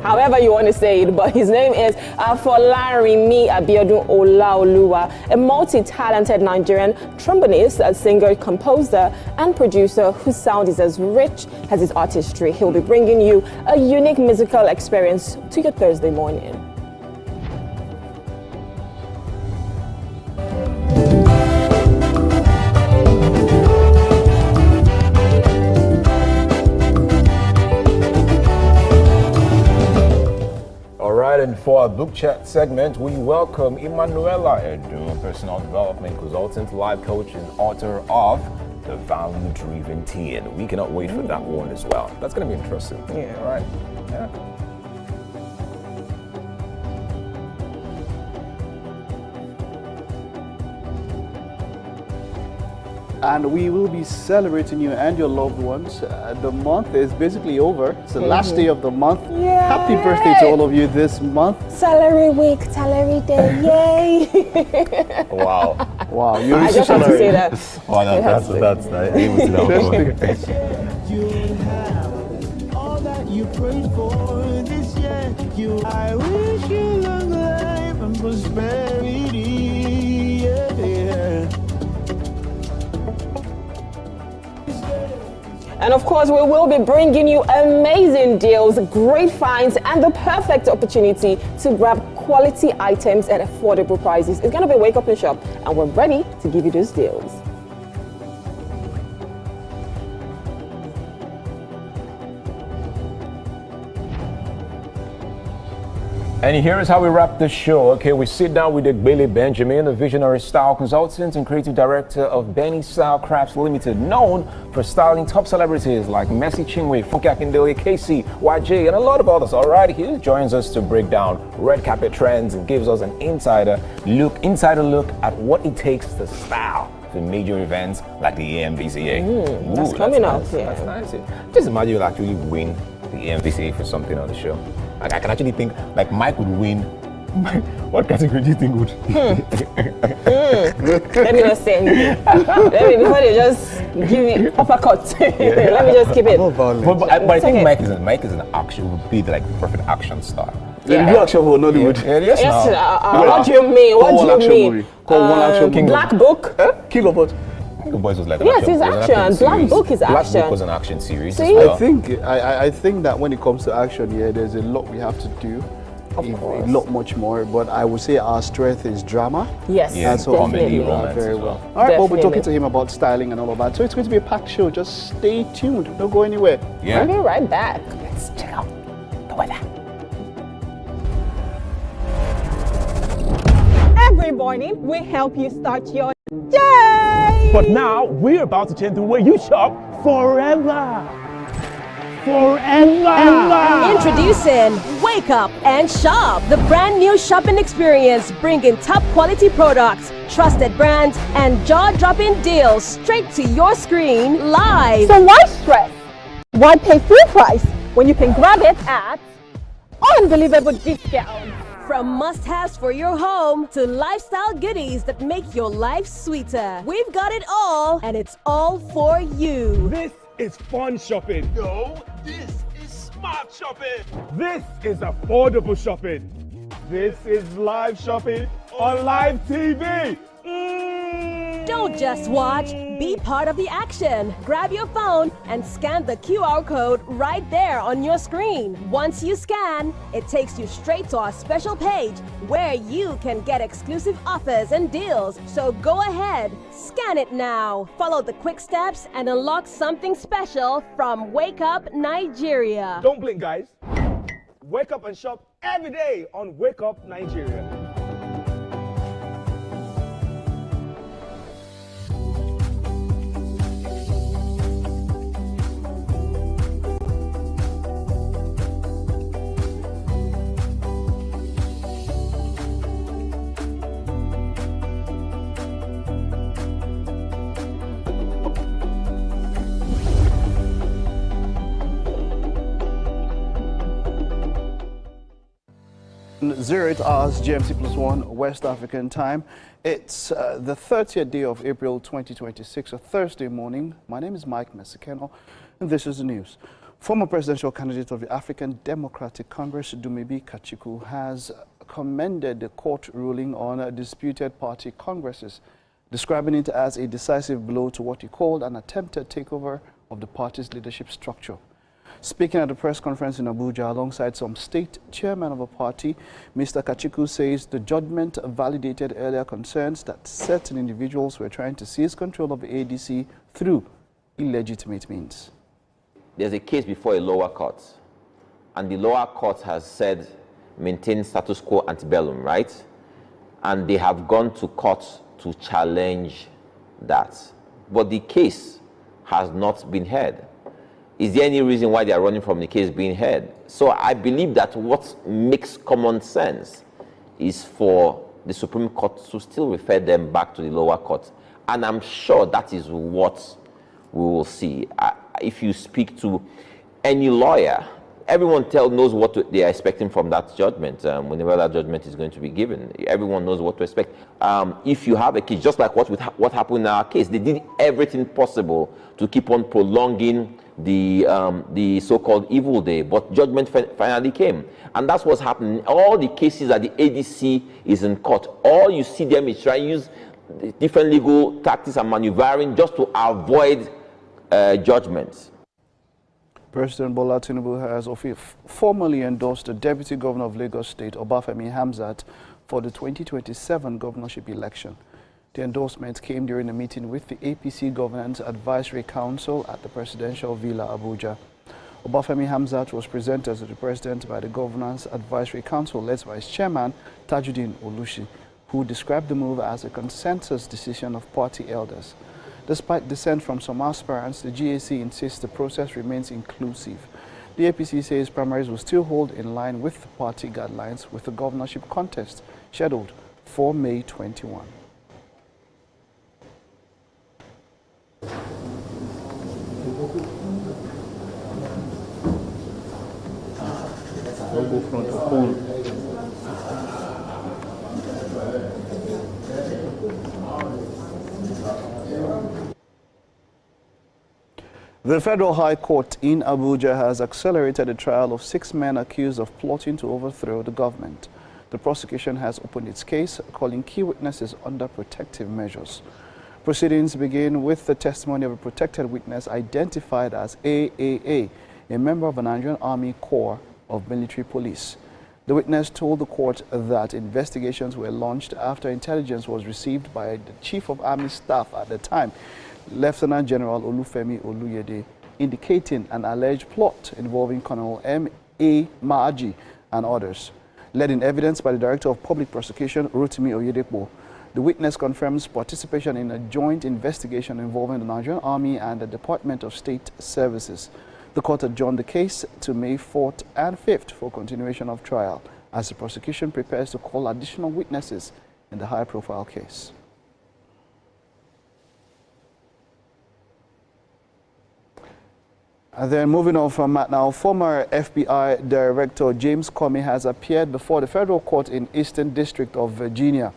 however you want to say it, but his name is Afolarimi Abiodun Olaoluwa, a multi-talented Nigerian trombonist, singer, composer, and producer whose sound is as rich as his artistry. He'll be bringing you a unique musical experience to your Thursday morning. And for our book chat segment, we welcome Emanuela Edu, personal development consultant, life coach, and author of The Value-Driven Teen. We cannot wait for that one as well. That's going to be interesting. Yeah. All right. Yeah. And we will be celebrating you and your loved ones. The month is basically over. It's the last day of the month. Yay. Happy birthday to all of you this month. Salary week, salary day, yay! Wow. Wow. I just have to say that. Wow, that's You have all that you prayed for this year. I wish you long life and prosperity. Yeah. And of course, we will be bringing you amazing deals, great finds, and the perfect opportunity to grab quality items at affordable prices. It's going to be Wake Up and Shop, and we're ready to give you those deals. And here is how we wrap the show. Okay, we sit down with Bailey Benjamin, a visionary style consultant and creative director of Benny Style Crafts Limited, known for styling top celebrities like Mercy Chinwe, Funke Akindele, KC, YJ, and a lot of others. All right, he joins us to break down red carpet trends and gives us an insider look at what it takes to style for major events like the AMVCA. That's coming up. Nice. Yeah. That's nice. Just imagine you'll actually win the AMVCA for something on the show. Like, I can actually think, like, Mike would win. What category do you think would? Let me just say anything. Before they just give me uppercut. Let me just keep it. But I think Mike is an action, would be like the perfect action star. Yeah. You action for Nollywood. Yes, what do you mean? What do you mean? One action Black Book? King of what? The Boys was like yes, it's action. Black Book is action. Black Book was an action series. See? As well. I think that when it comes to action, yeah, there's a lot we have to do. A lot much more, but I would say our strength is drama. Yes, yeah, and so comedy, romance very well. well. All right, well, we're talking to him about styling and all of that. So it's going to be a packed show. Just stay tuned. Don't go anywhere. Yeah. We'll be right back. Let's check out the weather. Every morning, we help you start your day. But now, we're about to change the way you shop forever. Introducing Wake Up and Shop, the brand new shopping experience bringing top quality products, trusted brands, and jaw-dropping deals straight to your screen live. So why stress? Why pay full price when you can grab it at unbelievable discounts? From must-haves for your home to lifestyle goodies that make your life sweeter. We've got it all, and it's all for you. This is fun shopping. No, this is smart shopping. This is affordable shopping. This is live shopping on live TV. Don't just watch, be part of the action. Grab your phone and scan the QR code right there on your screen. Once you scan, it takes you straight to our special page where you can get exclusive offers and deals. So go ahead, scan it now. Follow the quick steps and unlock something special from Wake Up Nigeria. Don't blink, guys. Wake up and shop every day on Wake Up Nigeria. Zero 8 hours GMT +1 West African time. It's the 30th day of April 2026, a Thursday morning. My name is Mike Mesekeno, and this is the news. Former presidential candidate of the African Democratic Congress, Dumebi Kachiku, has commended the court ruling on disputed party congresses, describing it as a decisive blow to what he called an attempted takeover of the party's leadership structure. Speaking at a press conference in Abuja alongside some state chairmen of a party, Mr. Kachiku says the judgment validated earlier concerns that certain individuals were trying to seize control of the ADC through illegitimate means. There's a case before a lower court, and the lower court has said maintain status quo ante bellum, right? And they have gone to court to challenge that. But the case has not been heard. Is there any reason why they are running from the case being heard? So I believe that what makes common sense is for the Supreme Court to still refer them back to the lower court. And I'm sure that is what we will see. If you speak to any lawyer, everyone knows what they are expecting from that judgment, whenever that judgment is going to be given. Everyone knows what to expect. If you have a case, just like what happened in our case, they did everything possible to keep on prolonging the so-called evil day, but judgment finally came. And that's what's happening. All the cases that the ADC is in court, all you see them is trying to use different legal tactics and maneuvering just to avoid judgments. President Bola Tinubu has formally endorsed the Deputy Governor of Lagos State, Obafemi Hamzat, for the 2027 governorship election. The endorsement came during a meeting with the APC Governance Advisory Council at the Presidential Villa, Abuja. Obafemi Hamzat was presented to the President by the Governance Advisory Council led by its chairman, Tajuddin Olushi, who described the move as a consensus decision of party elders. Despite dissent from some aspirants, the GAC insists the process remains inclusive. The APC says primaries will still hold in line with the party guidelines, with the governorship contest scheduled for May 21. The Federal High Court in Abuja has accelerated the trial of 6 men accused of plotting to overthrow the government. The prosecution has opened its case, calling key witnesses under protective measures. Proceedings begin with the testimony of a protected witness identified as AAA, a member of the Nigerian Army Corps of Military Police. The witness told the court that investigations were launched after intelligence was received by the Chief of Army Staff at the time, Lieutenant General Olufemi Oluyede, indicating an alleged plot involving Colonel M.A. Maaji and others. Led in evidence by the Director of Public Prosecution, Rotimi Oyedepo, the witness confirms participation in a joint investigation involving the Nigerian Army and the Department of State Services. The court adjourned the case to May 4th and 5th for continuation of trial as the prosecution prepares to call additional witnesses in the high-profile case. And then moving on from that now, former FBI Director James Comey has appeared before the federal court in Eastern District of Virginia.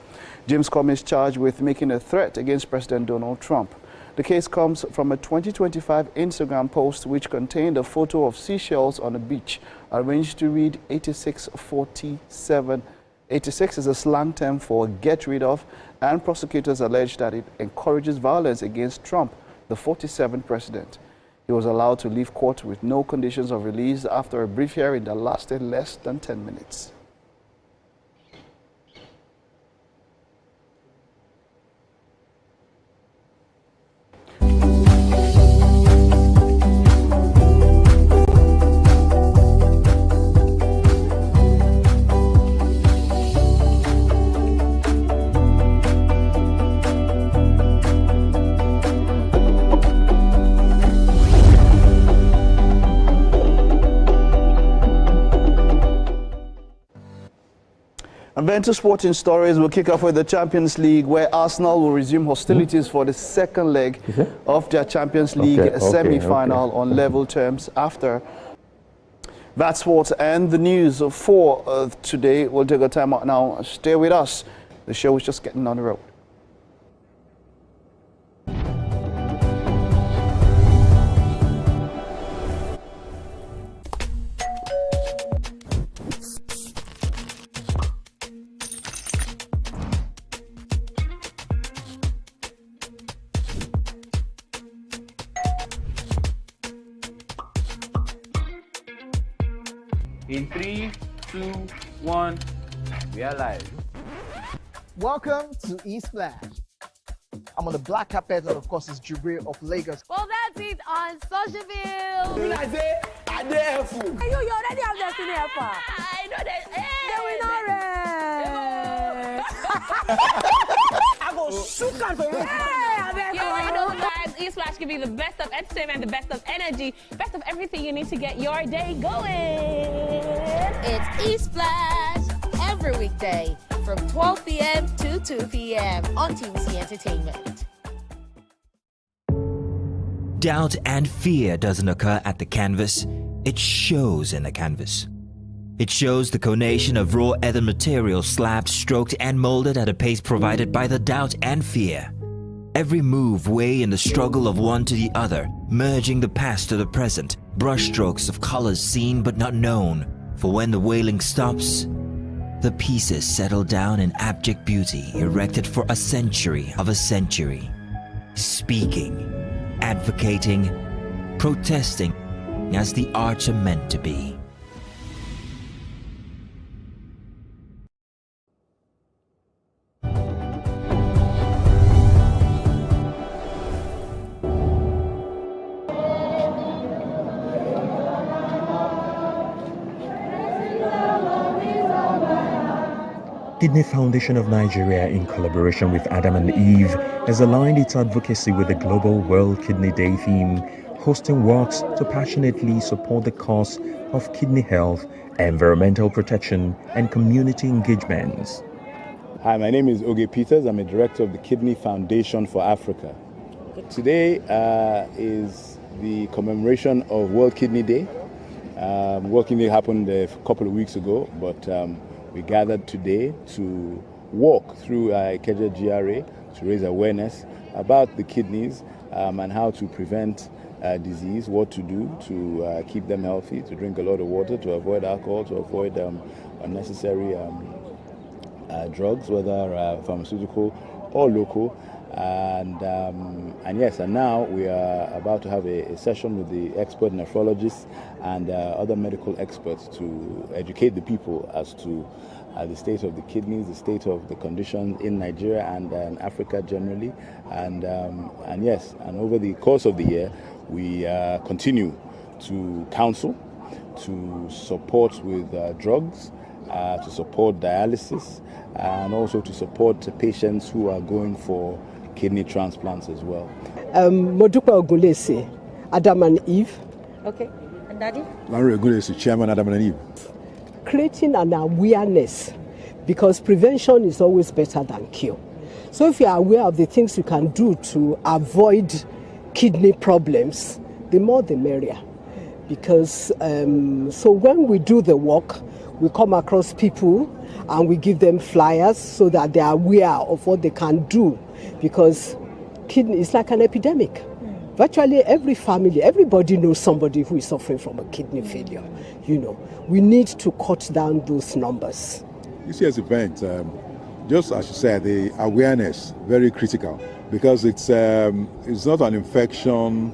James Comey is charged with making a threat against President Donald Trump. The case comes from a 2025 Instagram post which contained a photo of seashells on a beach, arranged to read 8647. 86 is a slang term for get rid of, and prosecutors allege that it encourages violence against Trump, the 47th president. He was allowed to leave court with no conditions of release after a brief hearing that lasted less than 10 minutes. And then to sporting stories, we'll kick off with the Champions League, where Arsenal will resume hostilities for the second leg of their Champions League semi-final on level terms after. That's what and the news for today. We'll take a time out now. Stay with us. The show is just getting on the road. In 3, 2, 1, we are live. Welcome to Splash. I'm on the black carpet, and of course, it's Jubril of Lagos. Well, that's it on Socialville. When I say, I dare fool. You already have Destiny Alpha. I know that. I go shoot out for you. You already know, guys. E-Splash give you the best of entertainment, the best of energy, best of everything you need to get your day going. It's E-Splash every weekday from 12 p.m. to 2 p.m. on TVC Entertainment. Doubt and fear doesn't occur at the canvas, it shows in the canvas. It shows the conation of raw earthen material slabbed, stroked and molded at a pace provided by the doubt and fear. Every move way in the struggle of one to the other, merging the past to the present, brushstrokes of colors seen but not known. For when the wailing stops, the pieces settle down in abject beauty erected for a century of a century. Speaking, advocating, protesting as the arts are meant to be. Kidney Foundation of Nigeria, in collaboration with Adam and Eve, has aligned its advocacy with the Global World Kidney Day theme, hosting walks to passionately support the cause of kidney health, environmental protection, and community engagements. Hi, my name is Oge Peters. I'm a director of the Kidney Foundation for Africa. Today is the commemoration of World Kidney Day. World Kidney Day happened a couple of weeks ago, but we gathered today to walk through Ikeja GRA to raise awareness about the kidneys and how to prevent disease, what to do to keep them healthy, to drink a lot of water, to avoid alcohol, to avoid unnecessary drugs, whether pharmaceutical or local. And now we are about to have a session with the expert nephrologists and other medical experts to educate the people as to the state of the kidneys, the state of the condition in Nigeria and Africa generally. And over the course of the year, we continue to counsel, to support with drugs, to support dialysis, and also to support patients who are going for kidney transplants as well. Modupa Ogulese, Adam and Eve. Okay, and Daddy? Larry Ogulese, Chairman Adam and Eve. Creating an awareness, because prevention is always better than cure. So if you are aware of the things you can do to avoid kidney problems, the more the merrier. Because so when we do the work, we come across people and we give them flyers so that they are aware of what they can do, because kidney is like an epidemic. Virtually every family, everybody knows somebody who is suffering from a kidney failure. You know, we need to cut down those numbers. This year's event, just as you said, the awareness, very critical, because it's not an infection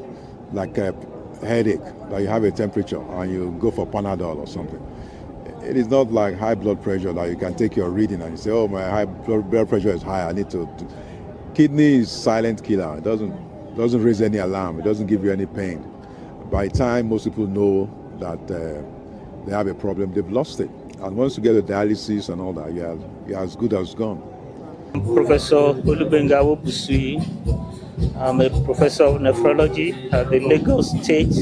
like a headache, like you have a temperature and you go for Panadol or something. It is not like high blood pressure that you can take your reading and you say, oh, my high blood pressure is high, I need to. Kidney is silent killer. It doesn't raise any alarm. It doesn't give you any pain. By the time most people know that they have a problem, they've lost it. And once you get the dialysis and all that, you're as good as gone. I'm Professor Olubengawo Busui. I'm a professor of nephrology at the Lagos State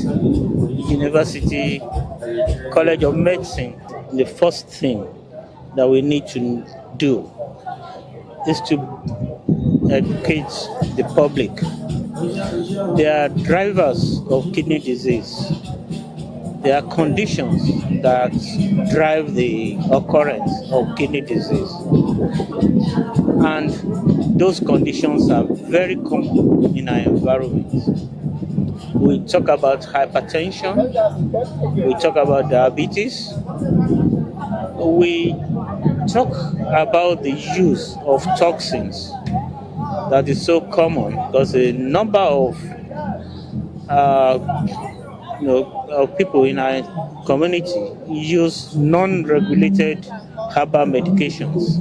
University College of Medicine. The first thing that we need to do is to educate the public. There are drivers of kidney disease. There are conditions that drive the occurrence of kidney disease. And those conditions are very common in our environment. We talk about hypertension, we talk about diabetes, we talk about the use of toxins that is so common, because a number of people in our community use non-regulated herbal medications,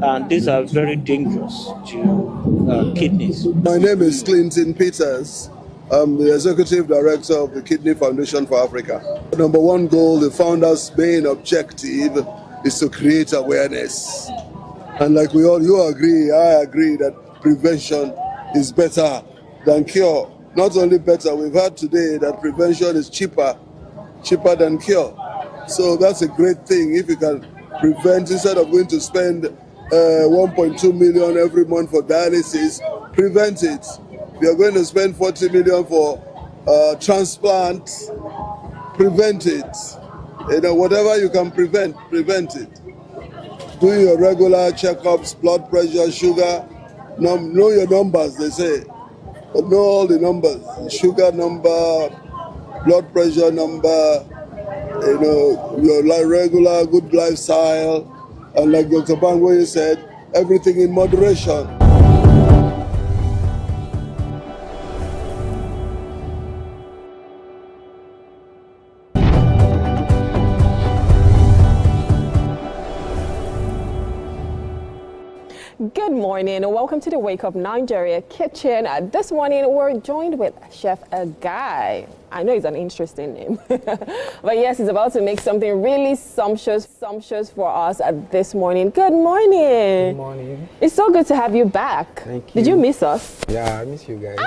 and these are very dangerous to kidneys. My name is Clinton Peters. I'm the Executive Director of the Kidney Foundation for Africa. The number one goal, the founder's main objective, is to create awareness. And like you agree, I agree that prevention is better than cure. Not only better, we've heard today that prevention is cheaper than cure. So that's a great thing. If you can prevent, instead of going to spend 1.2 million every month for dialysis, prevent it. If you're going to spend 40 million for transplant, prevent it. Whatever you can prevent it. Do your regular checkups, blood pressure, sugar. Know your numbers, they say. But know all the numbers. Sugar number, blood pressure number, your regular good lifestyle. And like Dr. Bangwe said, everything in moderation. Good morning and welcome to the Wake Up Nigeria kitchen. This morning we're joined with Chef Guy. I know it's an interesting name, but yes, he's about to make something really sumptuous for us this morning. Good morning. Good morning. It's so good to have you back. Thank you. Did you miss us? Yeah, I miss you guys.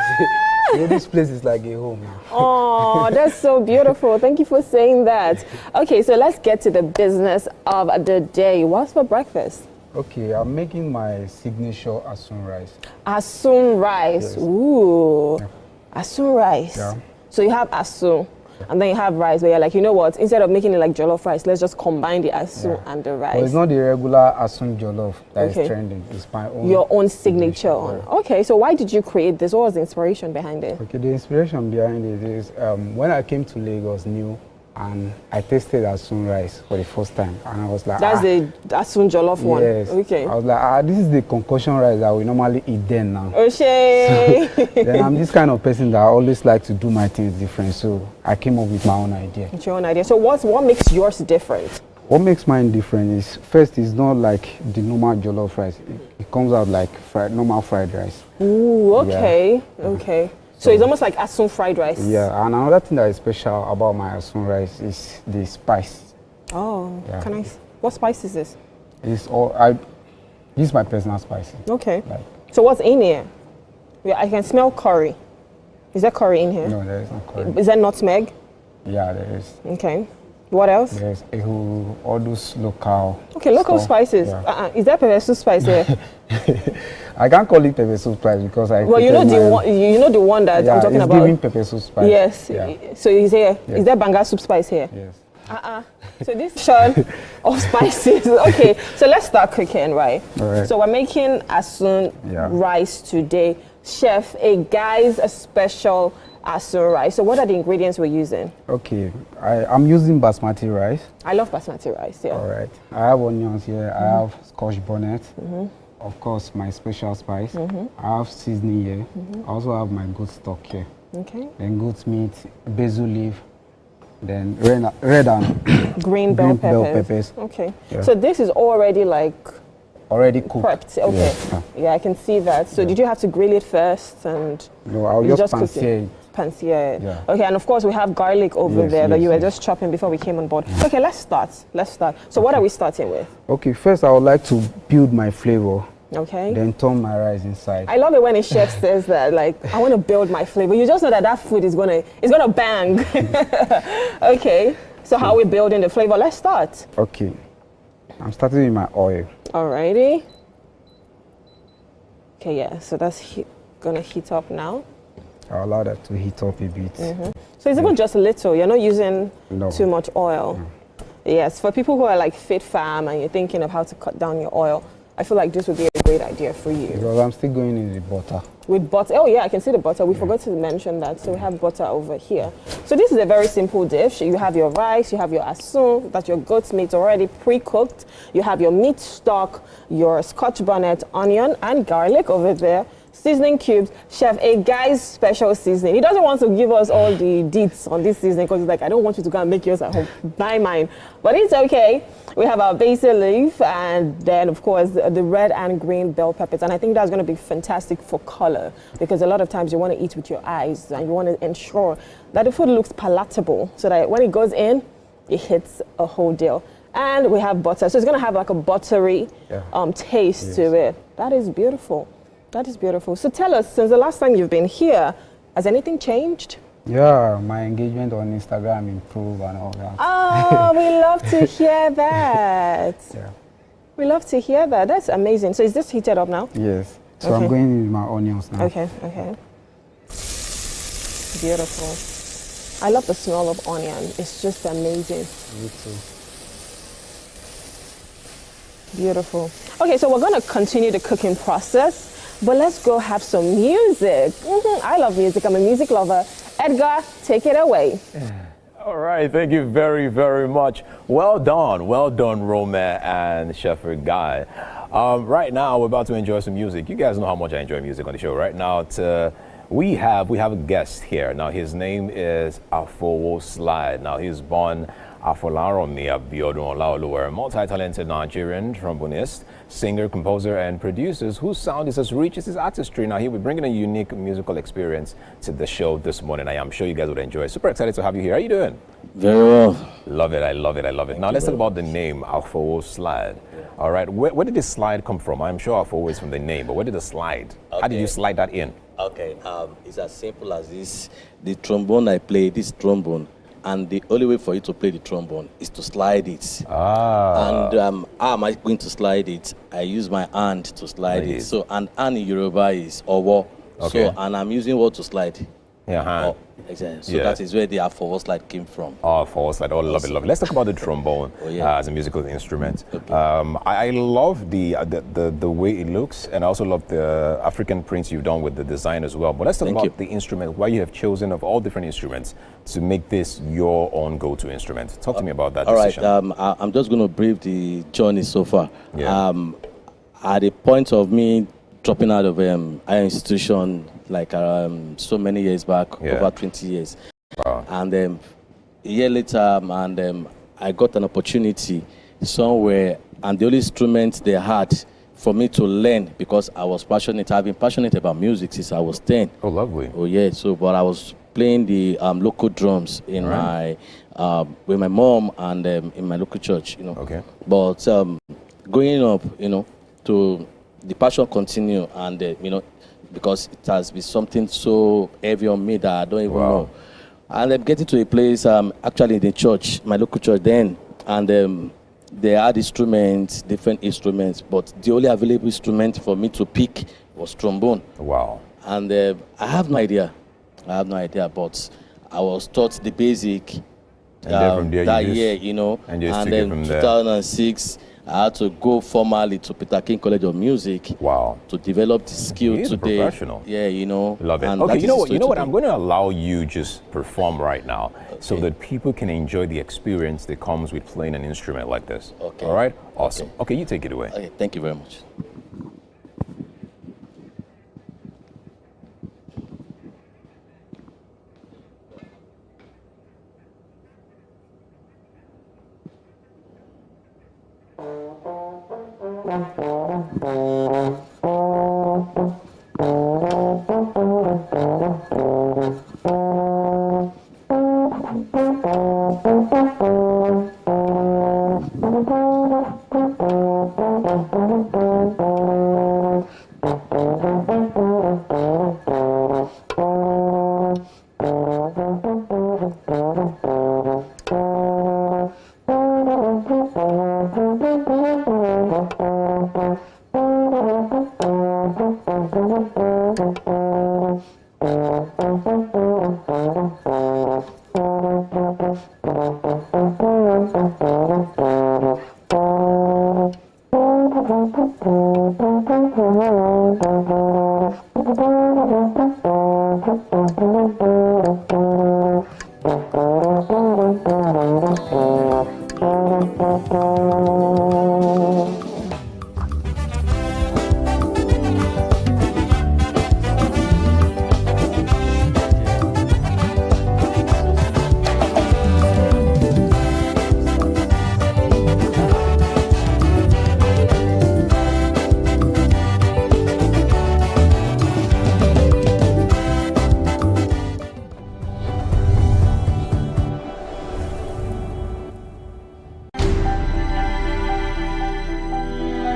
This place is like a home now. Oh, that's so beautiful. Thank you for saying that. Okay, so let's get to the business of the day. What's for breakfast? Okay, I'm making my signature asun rice. Asun rice. Yes. Ooh. Yeah. Asun rice. Yeah. So you have asun, and then you have rice, but you're like, you know what? Instead of making it like jollof rice, let's just combine the asun and the rice. Well, it's not the regular asun jollof that is trending. It's my own. Your own signature one. Okay, so why did you create this? What was the inspiration behind it? Okay, the inspiration behind it is when I came to Lagos new, and I tasted asun rice for the first time, and I was like, that's the asun jollof one. Yes. Okay. I was like, this is the concoction rice that we normally eat then now. Okay. So, then I'm this kind of person that I always like to do my things different, so I came up with my own idea. It's your own idea. So what makes yours different? What makes mine different is, first, it's not like the normal jollof rice. It comes out like normal fried rice. Ooh, okay. Yeah. Okay. So it's almost like asun fried rice. Yeah, and another thing that is special about my asun rice is the spice. Oh, yeah. What spice is this? This is my personal spice. Okay. So what's in here? Yeah, I can smell curry. Is there curry in here? No, there is no curry. Is there nutmeg? Yeah, there is. Okay. What else? There's all those local. Okay, local spices. Yeah. Is there pepper soup spice here? I can't call it pepper soup spice because Well, you know the one that I'm talking about. Giving pepper soup spice. Yes. Yeah. So is here? Yes. Is there banga soup spice here? Yes. So this shot of spices. Okay. So let's start cooking, right? All right. So we're making asun rice today, Chef. A special asun rice. So what are the ingredients we're using? Okay, I'm using basmati rice. I love basmati rice. Yeah. All right. I have onions here. I have scotch bonnet. Of course, my special spice. I have seasoning here. I also have my goat stock here. Okay. Then goat meat, basil leaf, then red and green bell peppers. Okay. Yeah. So this is already already cooked. Prepped. Okay. Yeah, I can see that. So did you have to grill it first and? No, I'll just pan-sear it. Pan-sear it. Yeah. Okay, and of course we have garlic over there that you were just chopping before we came on board. Okay, let's start. So what are we starting with? Okay, first I would like to build my flavor. Okay. Then turn my rice inside. I love it when a chef says that, like, I want to build my flavor. You just know that food is gonna bang. Okay. So how are we building the flavor? Let's start. Okay. I'm starting with my oil. Alrighty. Okay, yeah. So that's gonna heat up now. I'll allow that to heat up a bit. So it's even just a little. You're not using too much oil. Yes. For people who are like fit fam and you're thinking of how to cut down your oil, I feel like this would be a great idea for you. Because I'm still going in the butter. With butter? Oh yeah, I can see the butter. We forgot to mention that. So we have butter over here. So this is a very simple dish. You have your rice, you have your asun, that's your goat's meat already pre-cooked. You have your meat stock, your scotch bonnet, onion and garlic over there. seasoning cubes. Chef, a guy's special seasoning. He doesn't want to give us all the deets on this seasoning because he's like, I don't want you to go and make yours at home. Buy mine. But it's okay. We have our basil leaf and then, of course, the red and green bell peppers. And I think that's going to be fantastic for color because a lot of times you want to eat with your eyes and you want to ensure that the food looks palatable so that when it goes in, it hits a whole deal. And we have butter. So it's going to have like a buttery taste to it. That is beautiful. That is beautiful. So tell us, since the last time you've been here, has anything changed? Yeah, my engagement on Instagram improved and all that. Oh, we love to hear that. Yeah. We love to hear that. That's amazing. So is this heated up now? Yes. So I'm going in with my onions now. Okay, okay. Beautiful. I love the smell of onion. It's just amazing. Me too. Beautiful. Okay, so we're going to continue the cooking process, but let's go have some music. I love music. I'm a music lover. Edgar, take it away. All right, thank you very, very much. Well done, Roma and Chef Guy. Right now, we're about to enjoy some music. You guys know how much I enjoy music on the show. Right now, we have a guest here. Now, his name is Afowo Slide. Now, he's born Afolaromi Abiodun Olaoluwa, a multi-talented Nigerian trombonist, singer, composer, and producer whose sound is as rich as his artistry. Now, he'll be bringing a unique musical experience to the show this morning. I am sure you guys would enjoy it. Super excited to have you here. How are you doing? Very well. Love it. I love it. I love it. Now, let's talk about the name, Afowo Slide. All right. Where did this slide come from? I'm sure Afowo is from the name, but where did the slide? Okay. How did you slide that in? Okay. It's as simple as this. The trombone I play, this trombone, and the only way for you to play the trombone is to slide it. Ah. And how am I going to slide it? I use my hand to slide it. So, and hand in Yoruba is owo. Okay. So, and I'm using what to slide? Yeah, hand. Exactly. So that is where the Afowo Slide came from. Oh, Afowo Slide. Oh, love it, love it. Let's talk about the trombone as a musical instrument. Okay. I love the way it looks, and I also love the African prints you've done with the design as well. But let's talk about the instrument, why you have chosen of all different instruments to make this your own go-to instrument. Talk to me about that decision. All right. I'm just going to brief the journey so far. Yeah. At the point of me dropping out of higher institution, like so many years back, over 20 years. Wow. And a year later, I got an opportunity somewhere, and the only instrument they had for me to learn, because I was passionate. I've been passionate about music since I was 10. Oh, lovely. Oh, yeah. So, but I was playing the local drums in my with my mom and in my local church, Okay. But growing up, to the passion continue, and because it has been something so heavy on me that I don't even know. And I'm getting to a place, actually in the church, my local church then, and they had instruments, different instruments, but the only available instrument for me to pick was trombone. Wow. And I have no idea. But I was taught the basic from there that you year, and then from 2006, I had to go formally to Peter King College of Music. Wow. To develop the skill He's today. a professional. Yeah, Love it. And Okay, that you know is what? I'm going to allow you just perform right now, so that people can enjoy the experience that comes with playing an instrument like this. Okay. All right. Awesome. Okay, you take it away. Okay, thank you very much.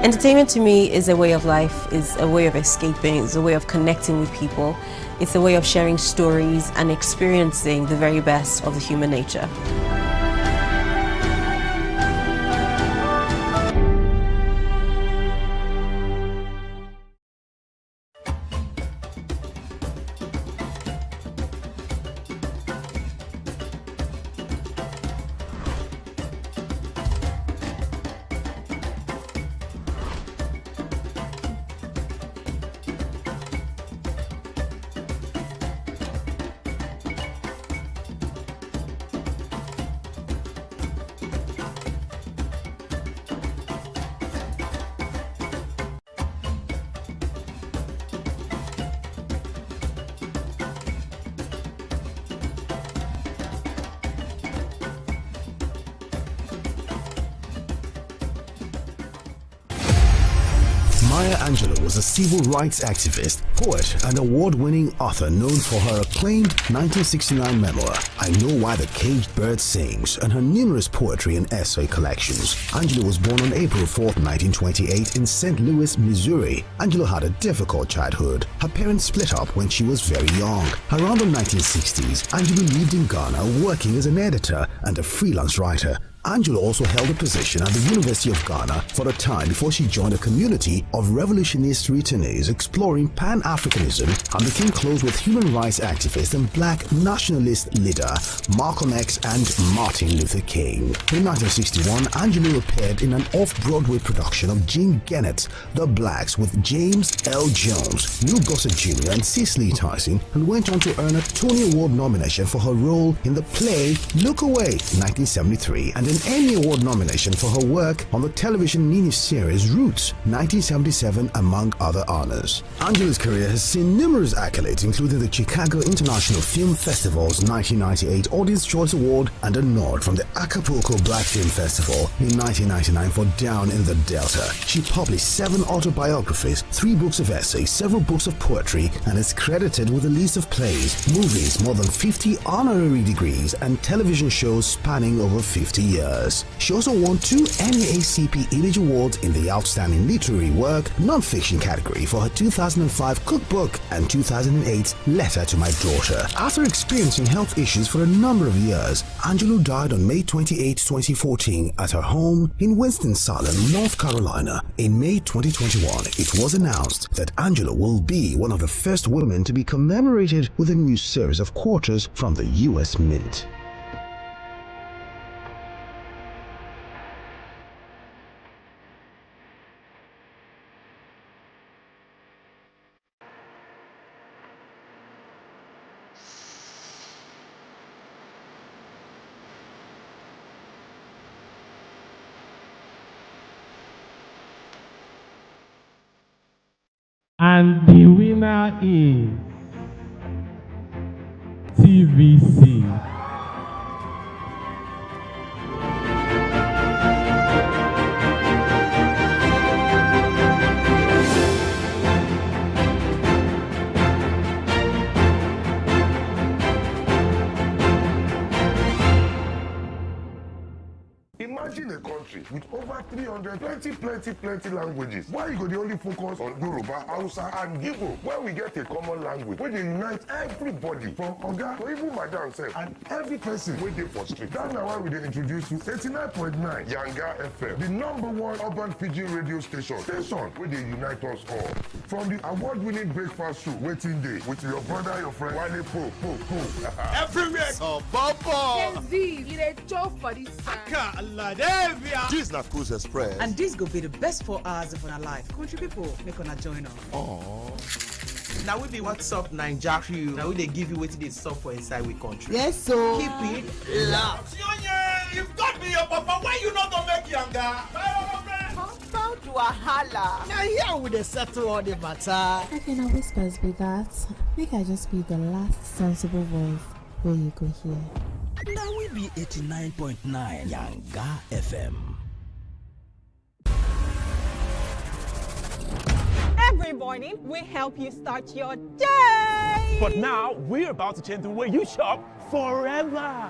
Entertainment to me is a way of life, is a way of escaping, is a way of connecting with people. It's a way of sharing stories and experiencing the very best of the human nature. Maya Angelou was a civil rights activist, poet, and award-winning author known for her acclaimed 1969 memoir, I Know Why the Caged Bird Sings, and her numerous poetry and essay collections. Angelou was born on April 4, 1928 in St. Louis, Missouri. Angelou had a difficult childhood. Her parents split up when she was very young. Around the 1960s, Angelou lived in Ghana working as an editor and a freelance writer. Angelou also held a position at the University of Ghana for a time before she joined a community of revolutionist returnees exploring Pan-Africanism and became close with human rights activist and black nationalist leader Malcolm X and Martin Luther King. In 1961, Angelou appeared in an off-Broadway production of Jean Genet's The Blacks with James L. Jones, Lou Gossett Jr. and Cicely Tyson, and went on to earn a Tony Award nomination for her role in the play Look Away in 1973 and an Emmy Award nomination for her work on the television miniseries Roots 1977, among other honors. Angelou's career has seen numerous accolades, including the Chicago International Film Festival's 1998 Audience Choice Award and a nod from the Acapulco Black Film Festival in 1999 for Down in the Delta. She published 7 autobiographies, 3 books of essays, several books of poetry, and is credited with a list of plays, movies, more than 50 honorary degrees, and television shows spanning over 50 years. She also won 2 NAACP Image Awards in the Outstanding Literary Work Non-Fiction category for her 2005 cookbook and 2008 Letter to My Daughter. After experiencing health issues for a number of years, Angelou died on May 28, 2014 at her home in Winston-Salem, North Carolina. In May 2021, it was announced that Angelou will be one of the first women to be commemorated with a new series of quarters from the U.S. Mint. And the winner is TVC. Imagine a country with over 300 plenty languages. Why you go the only focus on Yoruba, Hausa, and Igbo? When we get a common language, where they unite everybody from Oga to even Madam self, and every person where they for street. That's now why we dey introduce you 89.9 Yanga FM, the #1 urban pidgin radio station where they unite us all. From the award-winning breakfast show, Waiting Day, with your brother, your friend, Wale Po. Everywhere. So, Baba. You dey chop for this side. This is Cruise Express. And this go be the best 4 hours of our life. Country people, make una join us. Oh. Now we be What's Up Naija crew. Now we dey give you wetin dey sup for inside we country. Yes, so keep it locked. If God be your papa, why you not gonna make younger? Compound wahala. Now here we dey settle all the matter. Okay, now whispers be that. Make I just be the last sensible voice where you go hear. Now we be 89.9 Yanga FM. Every morning, we help you start your day. But now, we're about to change the way you shop forever.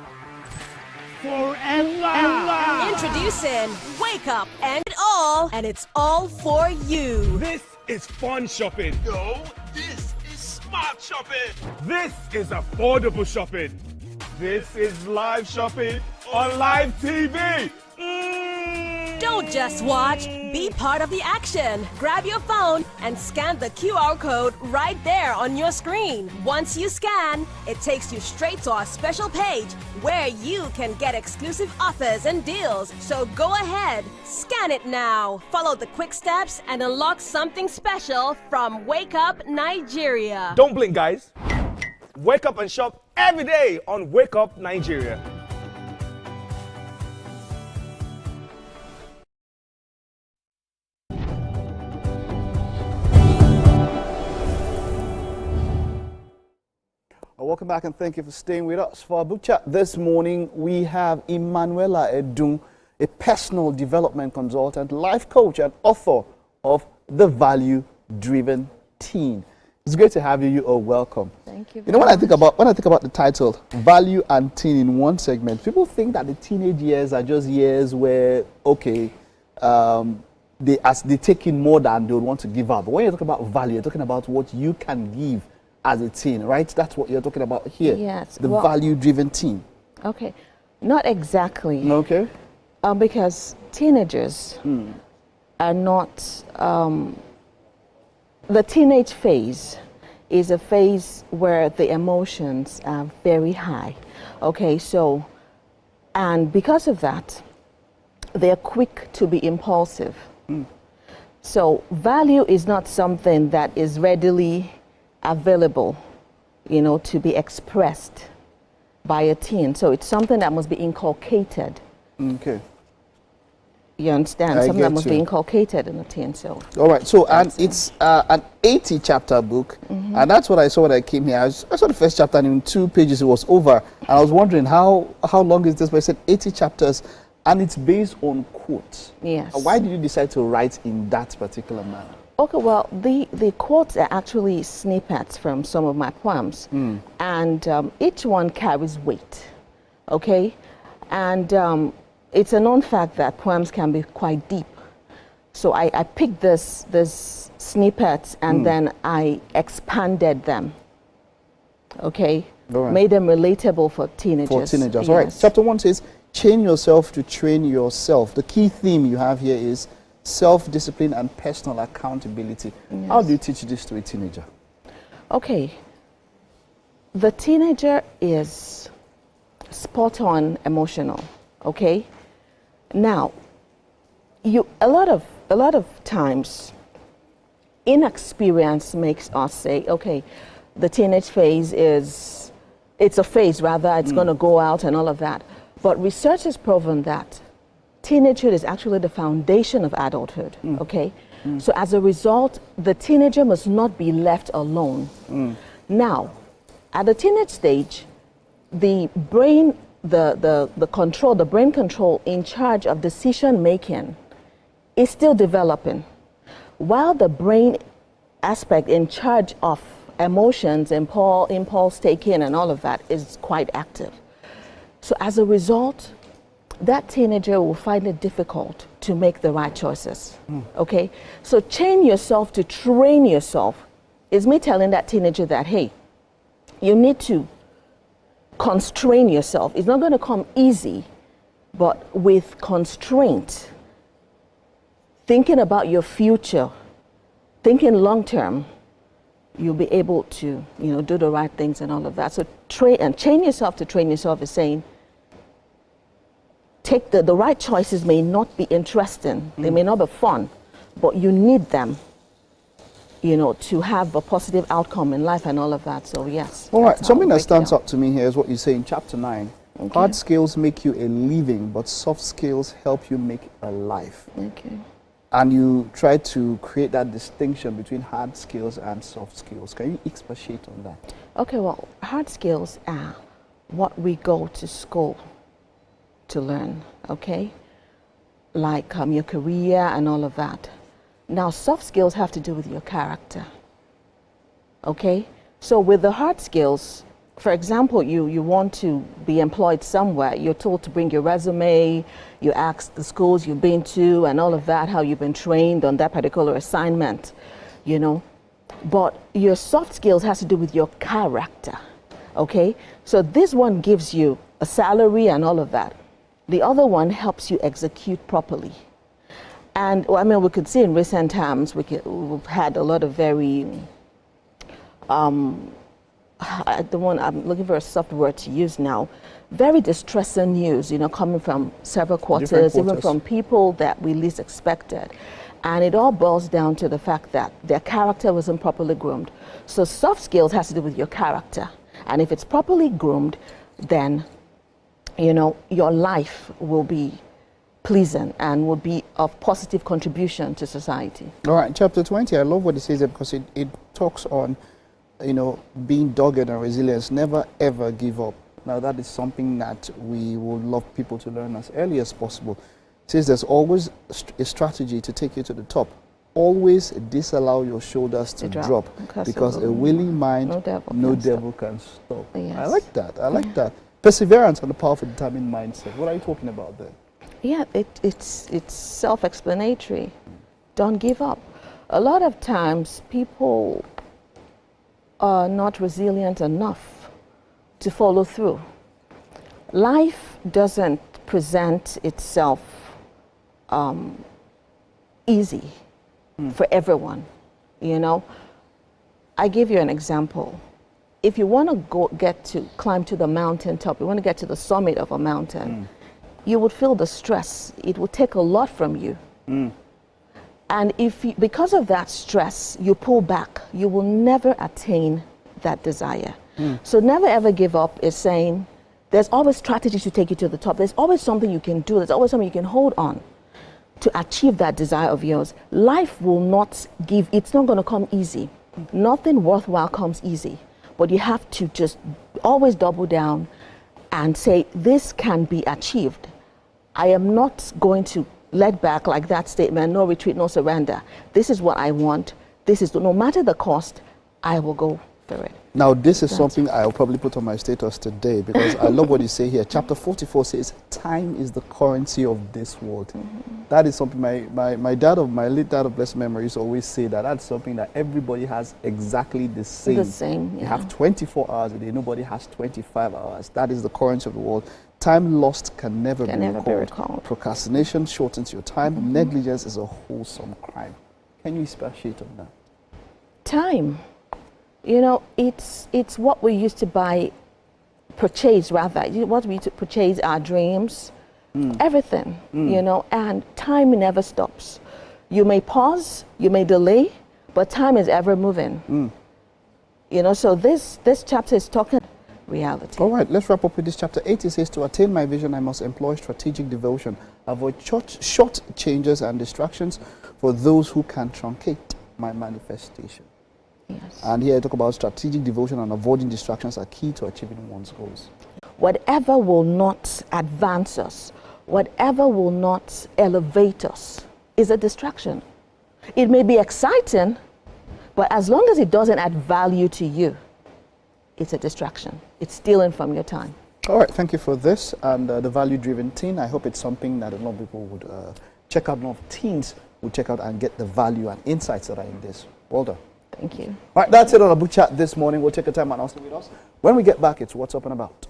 Introducing Wake Up and All. all, and it's all for you. This is fun shopping. No, this is smart shopping. This is affordable shopping. This is live shopping on live TV. Don't just watch, be part of the action. Grab your phone and scan the QR code right there on your screen. Once you scan, it takes you straight to our special page where you can get exclusive offers and deals. So go ahead, scan it now. Follow the quick steps and unlock something special from Wake Up Nigeria. Don't blink, guys. Wake up and shop every day on Wake Up Nigeria. Welcome back and thank you for staying with us. For our book chat this morning, we have Emanuela Edun, a personal development consultant, life coach, and author of The Value-Driven Teen. It's great to have you. You are welcome. Thank you. You know, when I think about the title, Value and Teen in one segment, people think that the teenage years are just years where, okay, they take in more than they would want to give out. But when you talk about value, you're talking about what you can give as a teen, right? That's what you're talking about here. Yes. The value-driven teen. Okay. Not exactly. Okay. Because teenagers are not... the teenage phase is a phase where the emotions are very high. Okay, so... And because of that, they're quick to be impulsive. So value is not something that is readily available, you know, to be expressed by a teen. So it's something that must be inculcated. Okay. You understand? Something that must be inculcated in a teen. So. All right. So and it's an 80-chapter book, and that's what I saw when I came here. I saw the first chapter, and in 2 pages it was over. And I was wondering how long is this? But I said 80 chapters, and it's based on quotes. Yes. Why did you decide to write in that particular manner? Okay, well, the quotes are actually snippets from some of my poems, and each one carries weight, okay? And it's a known fact that poems can be quite deep. So I picked this snippets and then I expanded them, okay? Right. Made them relatable for teenagers. For teenagers, yes. all right. Chapter 1 says, chain yourself to train yourself. The key theme you have here is self-discipline and personal accountability. Yes. How do you teach this to a teenager? Okay. The teenager is spot on emotional, okay? Now, a lot of times inexperience makes us say, okay, the teenage phase it's a phase rather, it's going to go out and all of that. But research has proven that teenagehood is actually the foundation of adulthood, okay? So as a result, the teenager must not be left alone. Now, at the teenage stage, the brain, the brain control in charge of decision making is still developing, while the brain aspect in charge of emotions, impulse taking and all of that is quite active. So as a result, that teenager will find it difficult to make the right choices, okay? So chain yourself to train yourself is me telling that teenager that, hey, you need to constrain yourself. It's not going to come easy, but with constraint, thinking about your future, thinking long term, you'll be able to, you know, do the right things and all of that. So chain yourself to train yourself is saying, take the right choices may not be interesting, they may not be fun, but you need them, you know, to have a positive outcome in life and all of that. So yes. All right, something that stands out to me here is what you say in chapter 9. Okay. Hard skills make you a living, but soft skills help you make a life. Okay. And you try to create that distinction between hard skills and soft skills. Can you expatiate on that? Okay, well, hard skills are what we go to school to learn, okay? Like your career and all of that. Now, soft skills have to do with your character, okay? So with the hard skills, for example, you want to be employed somewhere, you're told to bring your resume, you ask the schools you've been to and all of that, how you've been trained on that particular assignment, you know. But your soft skills has to do with your character, okay? So this one gives you a salary and all of that. The other one helps you execute properly. And well, I mean, we could see in recent times, we've had a lot of very, I'm looking for a soft word to use now, very distressing news, you know, coming from several quarters, even from people that we least expected. And it all boils down to the fact that their character wasn't properly groomed. So soft skills has to do with your character. And if it's properly groomed, then, you know, your life will be pleasant and will be of positive contribution to society. All right, chapter 20, I love what it says there because it talks on, you know, being dogged and resilience, never ever give up. Now that is something that we would love people to learn as early as possible. It says there's always a strategy to take you to the top. Always disallow your shoulders to drop because a willing mind, no devil can stop. Yes. I like that. I like that. Perseverance and a powerful, determined mindset. What are you talking about there? Yeah, it's self-explanatory. Don't give up. A lot of times people are not resilient enough to follow through. Life doesn't present itself easy for everyone, you know. I give you an example. If you want to climb to the mountaintop, you want to get to the summit of a mountain, you would feel the stress. It would take a lot from you. And if you, because of that stress, you pull back, you will never attain that desire. So never ever give up is saying there's always strategies to take you to the top. There's always something you can do. There's always something you can hold on to achieve that desire of yours. Life will not give, it's not going to come easy. Nothing worthwhile comes easy. But you have to just always double down and say, this can be achieved. I am not going to let back like that statement, no retreat, no surrender. This is what I want. This is, no matter the cost, I will go through it. Now, this is something I'll probably put on my status today because I love what you say here. Chapter 44 says, time is the currency of this world. That is something my late dad of blessed memory used to always say that that's something that everybody has exactly the same. The same, yeah. You have 24 hours a day. Nobody has 25 hours. That is the currency of the world. Time lost can never be recalled. Procrastination shortens your time. Negligence is a wholesome crime. Can you expatiate on that? Time. You know, it's what we used to purchase rather. What we used to purchase our dreams, everything, you know, and time never stops. You may pause, you may delay, but time is ever moving. You know, so this chapter is talking reality. All right, let's wrap up with this chapter 8. It says, to attain my vision, I must employ strategic devotion, avoid short changes and distractions for those who can truncate my manifestation. Yes. And here I talk about strategic devotion and avoiding distractions are key to achieving one's goals. Whatever will not advance us, whatever will not elevate us is a distraction. It may be exciting, but as long as it doesn't add value to you, it's a distraction. It's stealing from your time. All right, thank you for this. And the value-driven teen, I hope it's something that a lot of people would check out, a lot of teens would check out and get the value and insights that are in this. Well done. Thank you. All right, that's it on our book chat this morning. We'll take a time and also with us. When we get back, it's What's Up and About.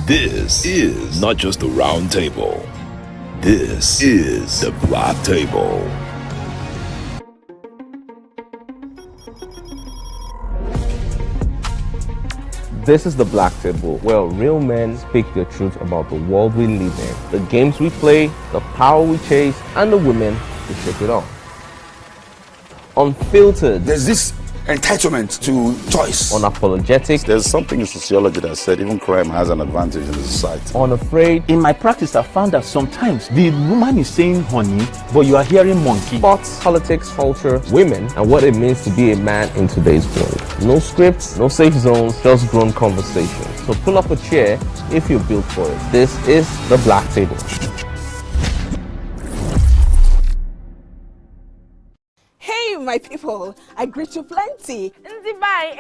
This is not just the round table. This is the black table. This is the Black Table, where real men speak the truth about the world we live in, the games we play, the power we chase, and the women who shake it off. Unfiltered. There's this entitlement to choice. Unapologetic. There's something in sociology that said even crime has an advantage in the society. Unafraid. In my practice, I found that sometimes the woman is saying honey, but you are hearing monkey. Sports, politics, culture, women, and what it means to be a man in today's world. No scripts, no safe zones, just grown conversations. So pull up a chair if you're built for it. This is The Black Table. Hey, my people, I greet you plenty. My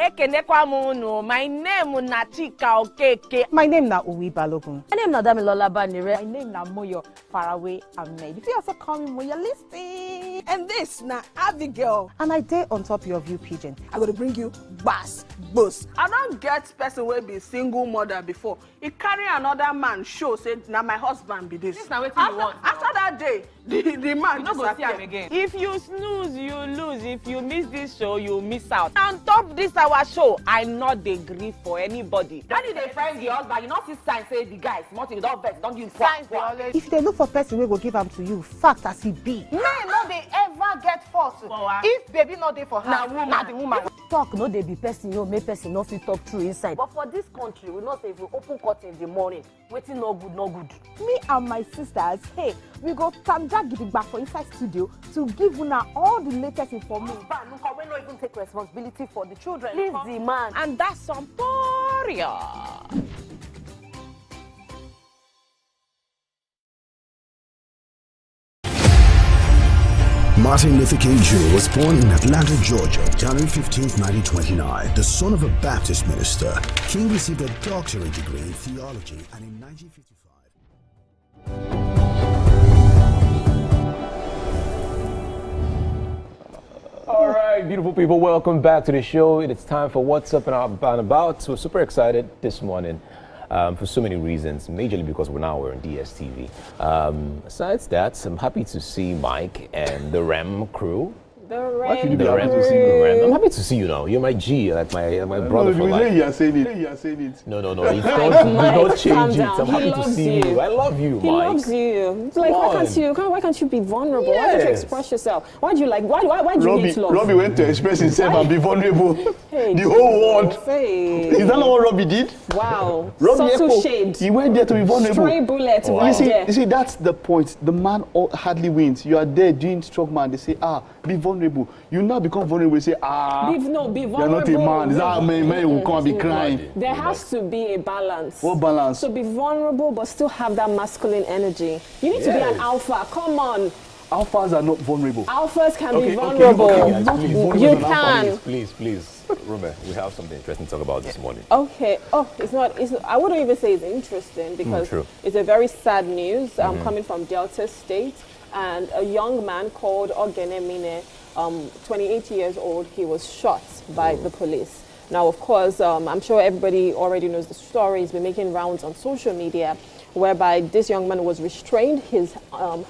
name is Nachika Okeke. My name is Uwi Balogun. My name is Damilola Banire. My name is Moyo Faraway Ahmed. If you also call me Moyo, listen. And this na Abigail. And I dare on top of you, pigeon. I'm going to bring you bass, boost. I don't get person will be single mother before. He carry another man show, say, now my husband be this. Now what you want? After that day, the man you not go see him again. If you snooze, you lose. If you miss this show, you miss out. On top this our show, I not dey gree for anybody. When you dey find the husband, you not see sign say the guy smart, you don't vex, don't give signs. If they look for person, we go give them to you. Fact as he be. Men no dey ever get fault. If baby not dey for her, na the woman. Talk no dey be person, you make person no fit talk true inside. But for this country, we not say if we open court in the morning, waiting no good, no good. Me and my sisters, hey, we go tanda gidigba for inside studio to give una all the latest information. Look, we not even take responsibility for the children. Leave the man, and that's some poria. Martin Luther King Jr. was born in Atlanta, Georgia, January 15, 1929. The son of a Baptist minister, King received a doctorate degree in theology, and in 1955... All right, beautiful people, welcome back to the show. It is time for What's Up and About. We're super excited this morning for so many reasons, majorly because we're on DSTV. Besides that, I'm happy to see Mike and the REM crew. The REM. I'm happy to see you now. You're my G, like my brother for life. You are saying it. No. You don't change it. I'm happy to see you. I love you, Mike. He loves you. It's like, why can't you be vulnerable? Yes. Why can't you express yourself? Why do you need love? Robbie went to express himself and be vulnerable. Hey, the whole world. Say. Is that not what Robbie did? Wow. Robbie Subtle shade. He went there to be vulnerable. Stray bullet. Wow. You see, that's the point. The man hardly wins. You are there doing strongman. They say, be vulnerable. You now become vulnerable. You say, be vulnerable. You're not a man. Is that man will come and be crying? There has to be a balance. What balance? So be vulnerable, but still have that masculine energy. You need to be an alpha. Come on. Alphas are not vulnerable. Alphas can be vulnerable. You can. Please. Ruben, we have something interesting to talk about this morning. Okay. It's not. I wouldn't even say it's interesting because it's a very sad news coming from Delta State, and a young man called Ogenemine, 28 years old, he was shot by the police. Now, of course, I'm sure everybody already knows the story. It's been making rounds on social media, whereby this young man was restrained, his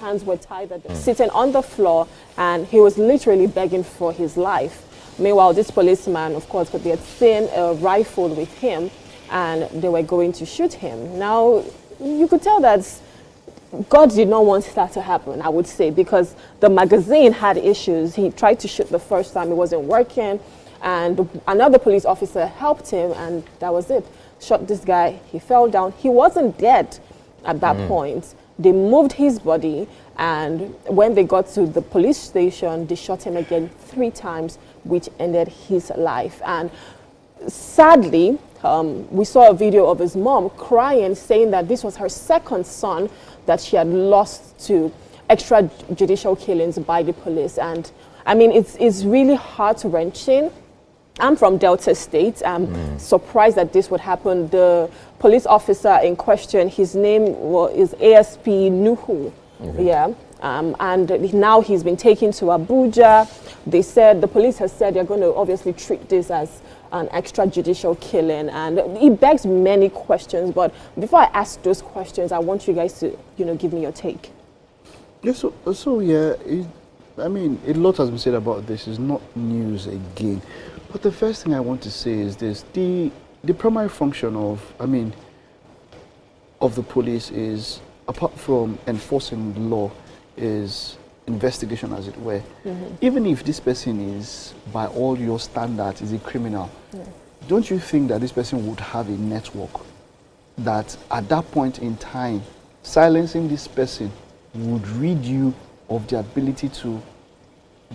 hands were tied, sitting on the floor, and he was literally begging for his life. Meanwhile, this policeman, of course, they had seen a rifle with him, and they were going to shoot him. Now, you could tell that God did not want that to happen, I would say, because the magazine had issues. He tried to shoot the first time, it wasn't working, and another police officer helped him, and that was it. Shot this guy, he fell down. He wasn't dead at that point. They moved his body, and when they got to the police station, they shot him again 3 times, which ended his life. And sadly, we saw a video of his mom crying, saying that this was her second son that she had lost to extrajudicial killings by the police. And I mean, it's really heart-wrenching. I'm from Delta State. I'm surprised that this would happen. The police officer in question, his name is ASP Nuhu. And now he's been taken to Abuja. They said, the police has said they're going to obviously treat this as an extrajudicial killing, and it begs many questions. But before I ask those questions, I want you guys to, give me your take. Yeah, I mean, a lot has been said about this. It's not news again. But the first thing I want to say is this: the primary function of the police is, apart from enforcing the law, is investigation, as it were, even if this person is, by all your standards, is a criminal, don't you think that this person would have a network that at that point in time, silencing this person would rid you of the ability to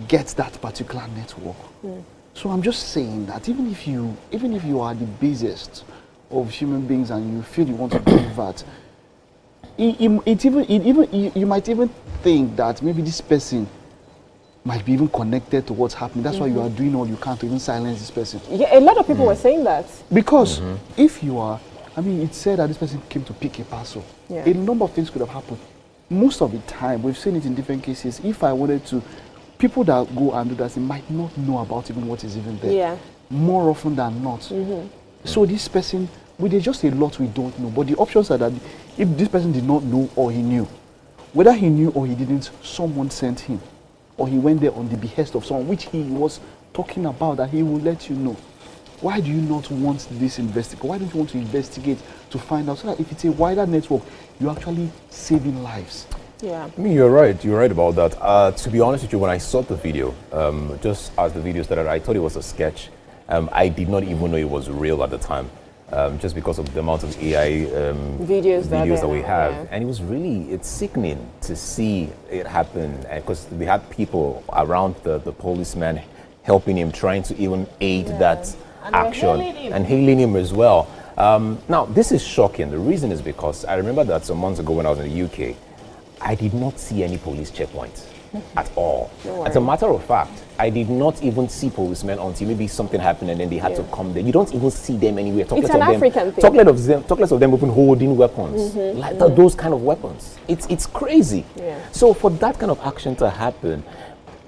get that particular network? So I'm just saying that even if you are the basest of human beings and you feel you want to do that, you might even think that maybe this person might be even connected to what's happening. That's why you are doing all you can to even silence this person. Yeah, a lot of people were saying that. Because if you are, I mean, it said that this person came to pick a parcel. Yeah. A number of things could have happened. Most of the time, we've seen it in different cases. If I wanted to, people that go and do that, they might not know about even what is even there. Yeah. More often than not. So this person, there's just a lot we don't know. But the options are that if this person did not know or he knew, whether he knew or he didn't, someone sent him. Or he went there on the behest of someone, which he was talking about, that he will let you know. Why do you not want this investigation? Why don't you want to investigate to find out so that if it's a wider network, you're actually saving lives? Yeah. I mean, you're right about that. To be honest with you, when I saw the video, just as the video started, I thought it was a sketch. I did not even know it was real at the time. Just because of the amount of AI videos that we have. Yeah. And it's sickening to see it happen, because we had people around the policeman helping him, trying to even aid that action and hailing him as well. Now, this is shocking. The reason is because I remember that some months ago when I was in the UK, I did not see any police checkpoints at all. As a matter of fact, I did not even see policemen until maybe something happened and then they had to come there. You don't even see them anywhere. It's an African thing. Talk less of them even holding weapons, like those kind of weapons. It's crazy. Yeah. So for that kind of action to happen,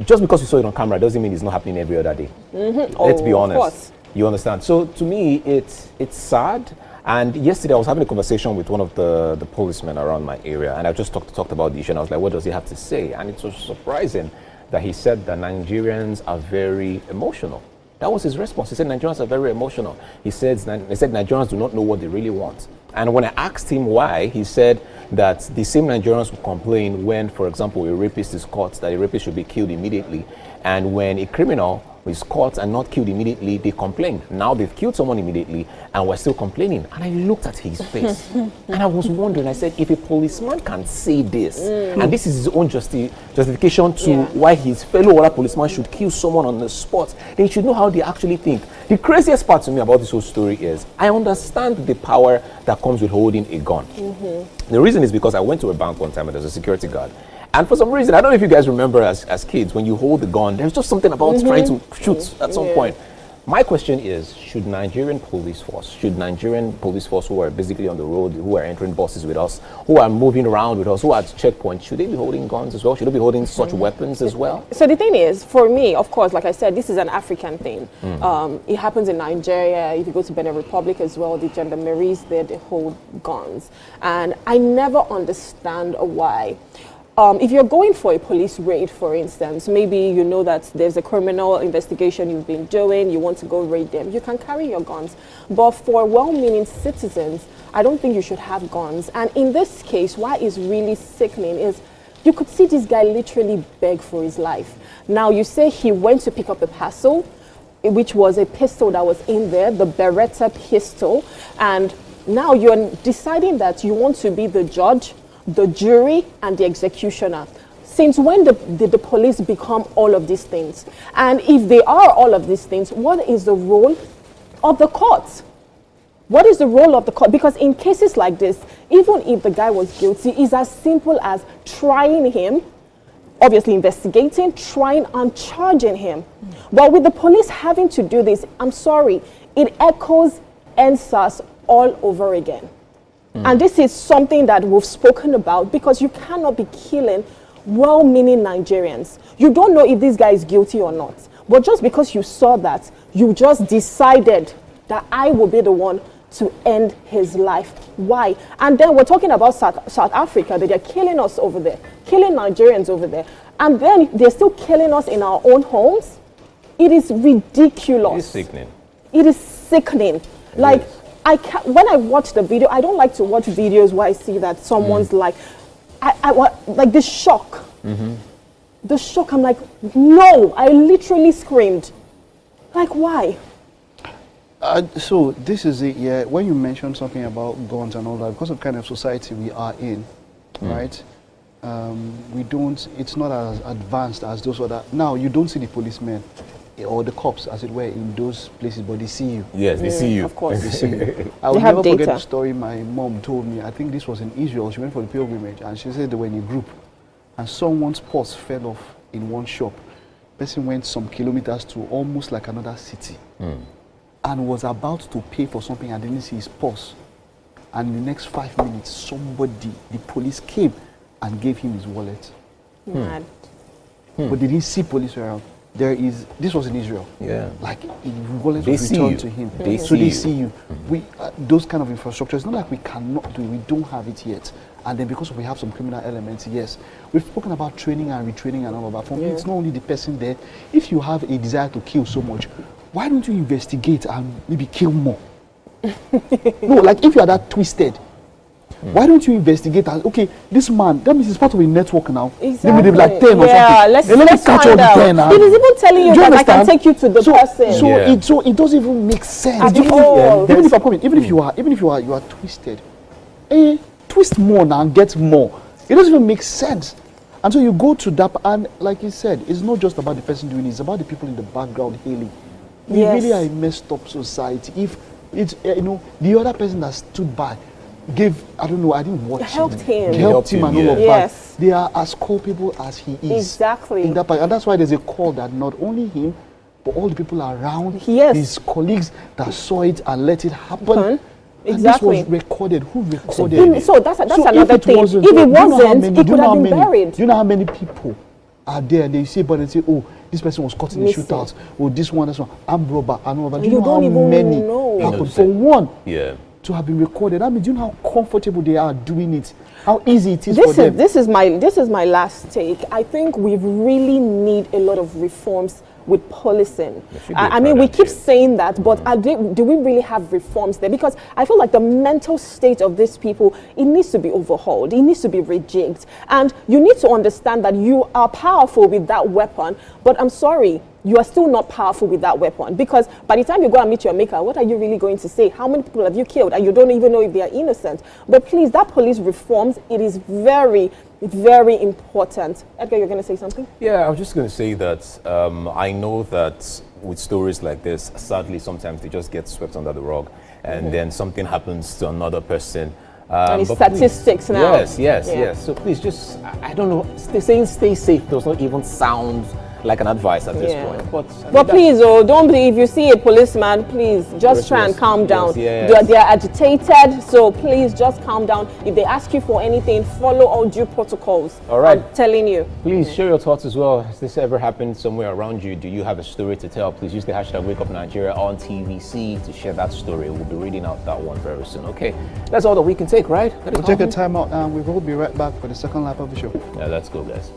just because you saw it on camera doesn't mean it's not happening every other day. Let's be honest. Of course. You understand? So to me, it's sad. And yesterday I was having a conversation with one of the policemen around my area, and I just talked about the issue, and I was like, what does he have to say? And it was surprising that he said that Nigerians are very emotional. That was his response. He said Nigerians are very emotional. He said Nigerians do not know what they really want. And when I asked him why, he said that the same Nigerians will complain when, for example, a rapist is caught, that a rapist should be killed immediately. And when a criminal is caught and not killed immediately, they complain. Now they've killed someone immediately and we're still complaining. And I looked at his face and I was wondering, I said, if a policeman can say this, and this is his own justification to why his fellow other policeman should kill someone on the spot, then he should know how they actually think. The craziest part to me about this whole story is I understand the power that comes with holding a gun. The reason is because I went to a bank one time and there's a security guard. And for some reason, I don't know if you guys remember as kids, when you hold the gun, there's just something about trying to shoot at some point. My question is, should Nigerian police force who are basically on the road, who are entering buses with us, who are moving around with us, who are at checkpoints, should they be holding guns as well? Should they be holding such weapons as well? So the thing is, for me, of course, like I said, this is an African thing. It happens in Nigeria. If you go to Benin Republic as well, the gendarmeries there, they hold guns. And I never understand why. If you're going for a police raid, for instance, maybe you know that there's a criminal investigation you've been doing, you want to go raid them, you can carry your guns. But for well-meaning citizens, I don't think you should have guns. And in this case, why it's really sickening is you could see this guy literally beg for his life. Now, you say he went to pick up a parcel, which was a pistol that was in there, the Beretta pistol, and now you're deciding that you want to be the judge, the jury, and the executioner. Since when did the police become all of these things? And if they are all of these things, what is the role of the courts? What is the role of the court? Because in cases like this, even if the guy was guilty, it's as simple as trying him, obviously investigating, trying and charging him. But with the police having to do this, I'm sorry, it echoes NSAS all over again. And this is something that we've spoken about, because you cannot be killing well-meaning Nigerians. You don't know if this guy is guilty or not. But just because you saw that, you just decided that I will be the one to end his life. Why? And then we're talking about South Africa, that they're killing us over there, killing Nigerians over there. And then they're still killing us in our own homes. It is ridiculous. It is sickening. It is sickening. Like, when I watch the video, I don't like to watch videos where I see that someone's like this shock. the shock, I'm like, no, I literally screamed. Like, why? So this is it, yeah. When you mentioned something about guns and all that, because of the kind of society we are in, right? We don't, it's not as advanced as those other. Now, you don't see the policemen or the cops, as it were, in those places, but they see you. Yes, they see you. Of course. They see you. I will never forget the story my mom told me. I think this was in Israel. She went for the pilgrimage, and she said they were in a group, and someone's purse fell off in one shop. Person went some kilometers to almost like another city, and was about to pay for something and didn't see his purse. And in the next 5 minutes, somebody, the police came and gave him his wallet. Mad. But they didn't see police around. This was in Israel. Yeah. Like, his wallet They was see returned you. to him. They So see they you. see you. We, those kind of infrastructure, it's not like we cannot do it. We don't have it yet. And then because we have some criminal elements, yes. We've spoken about training and retraining and all of that. For me, it's not only the person there. If you have a desire to kill so much, why don't you investigate and maybe kill more? No, like if you are that twisted, why don't you investigate and, okay, this man, that means he's part of a network now. Exactly. Maybe they'll be like 10 or something. Let's Then let me catch all the 10 now. It is even telling you Do that I can understand? take you to the person. So it doesn't even make sense. At all. Even if I'm coming, even if you are twisted, twist more now and get more. It doesn't even make sense. And so you go to that, and like you said, it's not just about the person doing it, it's about the people in the background hailing. We really are a messed up society. If it's, the other person that stood by gave, I don't know, I didn't watch Helped him. Helped him and all of Yes. that. They are as culpable as he is. Exactly. In that part. And that's why there's a call that not only him, but all the people around, Yes. his colleagues that saw it and let it happen. Exactly. And this was recorded. Who recorded it? So that's another thing. If it do you know how wasn't, many- it do you could know have how been many- buried. Do you know how many people are there? They say, but they say, oh, this person was caught in the Missing. shootout. Oh, this one, armed robber, and all that. Do You you know don't how even many know. happened? For one to have been recorded, I mean, do you know how comfortable they are doing it? How easy it is for them? This is my last take. I think we really need a lot of reforms with policing. I mean, we keep saying that, but do we really have reforms there? Because I feel like the mental state of these people, it needs to be overhauled. It needs to be rejigged. And you need to understand that you are powerful with that weapon, but I'm sorry, you are still not powerful with that weapon, because by the time you go and meet your maker, what are you really going to say? How many people have you killed? And you don't even know if they are innocent. But please, that police reforms, it is very, very important. Edgar, you're going to say something? Yeah, I was just going to say that I know that with stories like this, sadly, sometimes they just get swept under the rug, and then something happens to another person. And it's but statistics please, now. Yes. So please, just, I don't know, saying stay safe does not even sound like an advice at this point. But please, don't be, if you see a policeman, please just try and calm down. Yes. They are agitated, so please just calm down. If they ask you for anything, follow all due protocols. All right. I'm telling you. Please share your thoughts as well. Has this ever happened somewhere around you? Do you have a story to tell? Please use the hashtag WakeUpNigeria on TVC to share that story. We'll be reading out that one very soon. Okay, that's all that we can take, right? We'll take a time out and we will be right back for the second lap of the show. Yeah, let's go, guys.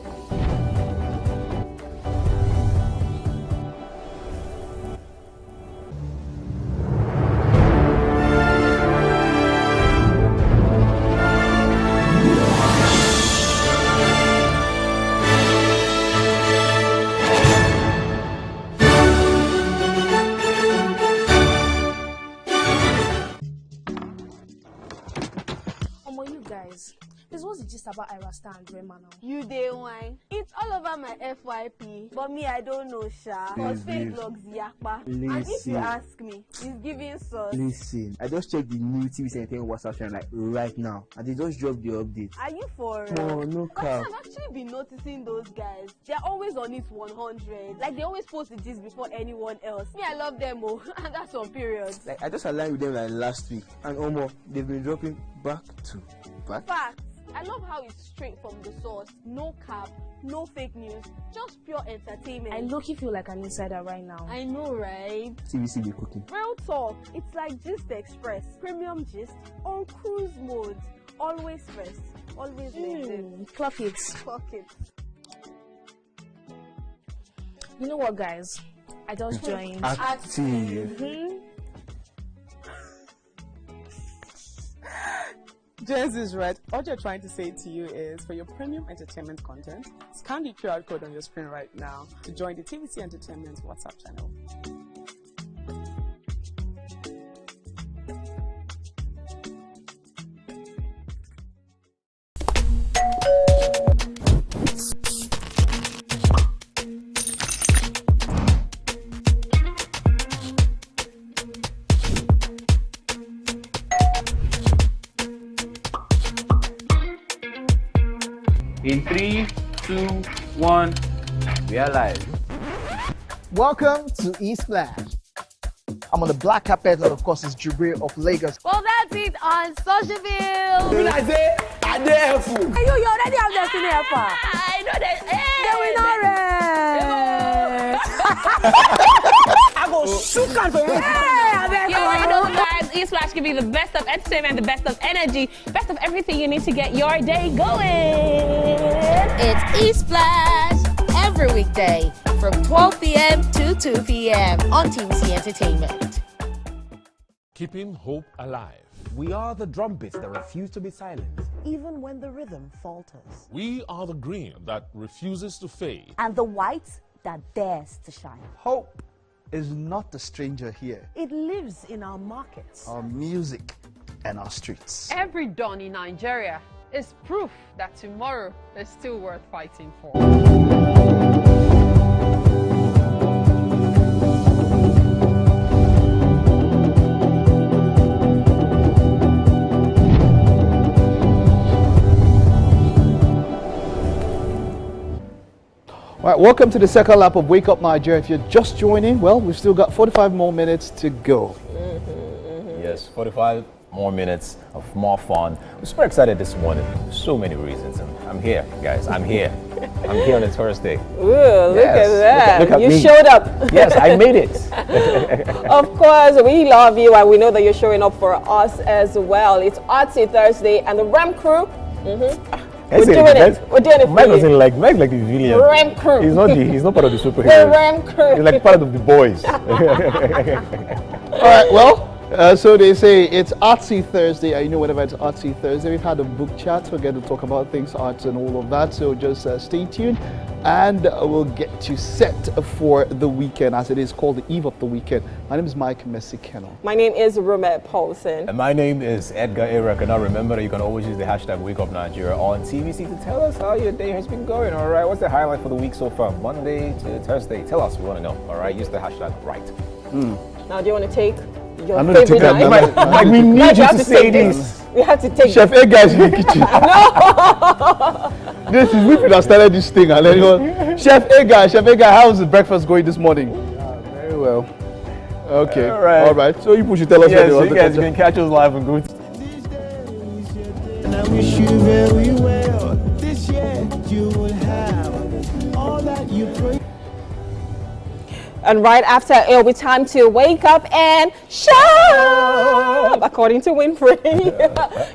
What's the gist about Irasta and Rema now? You day wine. It's all over my FYP. But me, I don't know, Sha. Cause fake blogs yakpa. And if you ask me, it's giving sauce. Listen, I just checked the new tvcentertainment WhatsApp channel like right now, and they just dropped the update. Are you for Oh, no cap. I've actually been noticing those guys. They're always on it 100. Like they always post the gist before anyone else. Me, I love them, oh. And that's on period. Like I just aligned with them like last week, and they've been dropping back to back. Facts. I love how it's straight from the source. No cap, no fake news, just pure entertainment. I low-key feel like an insider right now. I know, right? TVC be cooking. Real talk. It's like Gist Express. Premium gist on cruise mode. Always first. Always legit. Clock it. Clock it. You know what, guys? I just joined. Active. Jess is right. What you're trying to say to you is, for your premium entertainment content, scan the QR code on your screen right now to join the TVC Entertainment WhatsApp channel. In 3, 2, 1, we are live. Welcome to East Flash. I'm on the black carpet, and of course, it's Jubril of Lagos. Well, that's it on Socialville. When I say, I dare you. You already have Destiny Alpha. I know that. I go shoot on for you. You already know, guys. East Flash can be the best of entertainment, the best of energy, best of everything you need to get your day going. It's East Flash every weekday from 12 p.m. to 2 p.m. on TVC Entertainment. Keeping hope alive. We are the drumbeats that refuse to be silenced, even when the rhythm falters. We are the green that refuses to fade. And the white that dares to shine. Hope is not a stranger here. It lives in our markets, our music, and our streets. Every dawn in Nigeria is proof that tomorrow is still worth fighting for. All right, welcome to the second lap of Wake Up Nigeria. If you're just joining, well, we've still got 45 more minutes to go. Yes, 45 more minutes of more fun. I'm super excited this morning. So many reasons. I'm here, guys. I'm here. I'm here on a Thursday. Ooh, look at that. Look at you me. showed up. Yes, I made it. Of course, we love you and we know that you're showing up for us as well. It's Artsy Thursday and the RAM crew. We're doing it. We're doing it for Mike you. doesn't like Mike like the villain. RAM crew. He's not part of the superheroes. The RAM crew. He's like part of the boys. All right, well, so they say it's Artsy Thursday. I know whenever it's Artsy Thursday, we've had a book chat. We're going to talk about things, arts and all of that. So just stay tuned and we'll get you set for the weekend, as it is called the eve of the weekend. My name is Mike Messikeno. My name is Rumette Paulson. And my name is Edgar Eric. And now remember that you can always use the hashtag WakeUpNigeria on TVC to tell us how your day has been going. All right, what's the highlight for the week so far? Monday to Thursday. Tell us, we want to know. All right, use the hashtag right. Now, do you want to take your I'm favorite night? Like we need you to say this. We have to take Chef Edgar is in the kitchen. No! This is we could have started this thing and anyone. Chef Edgar, how's the breakfast going this morning? Very well. Okay. All right. So you should tell us. Yes, so you guys can catch us live on Good. And I wish you very well. This year you will have all that you pray. And right after, it'll be time to wake up and shop, according to Winfrey.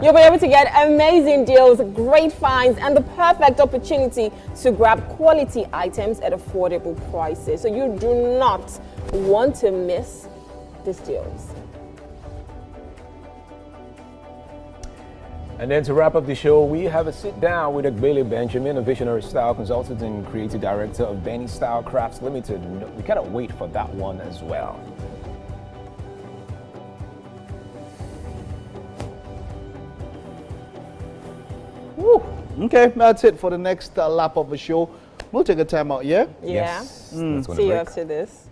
You'll be able to get amazing deals, great finds, and the perfect opportunity to grab quality items at affordable prices. So you do not want to miss these deals. And then to wrap up the show, we have a sit down with Bailey Benjamin, a visionary style consultant and creative director of Benny Style Crafts Limited. We cannot wait for that one as well. Woo. Okay, that's it for the next lap of the show. We'll take a time out, yeah? Yeah. Yes. See you after this.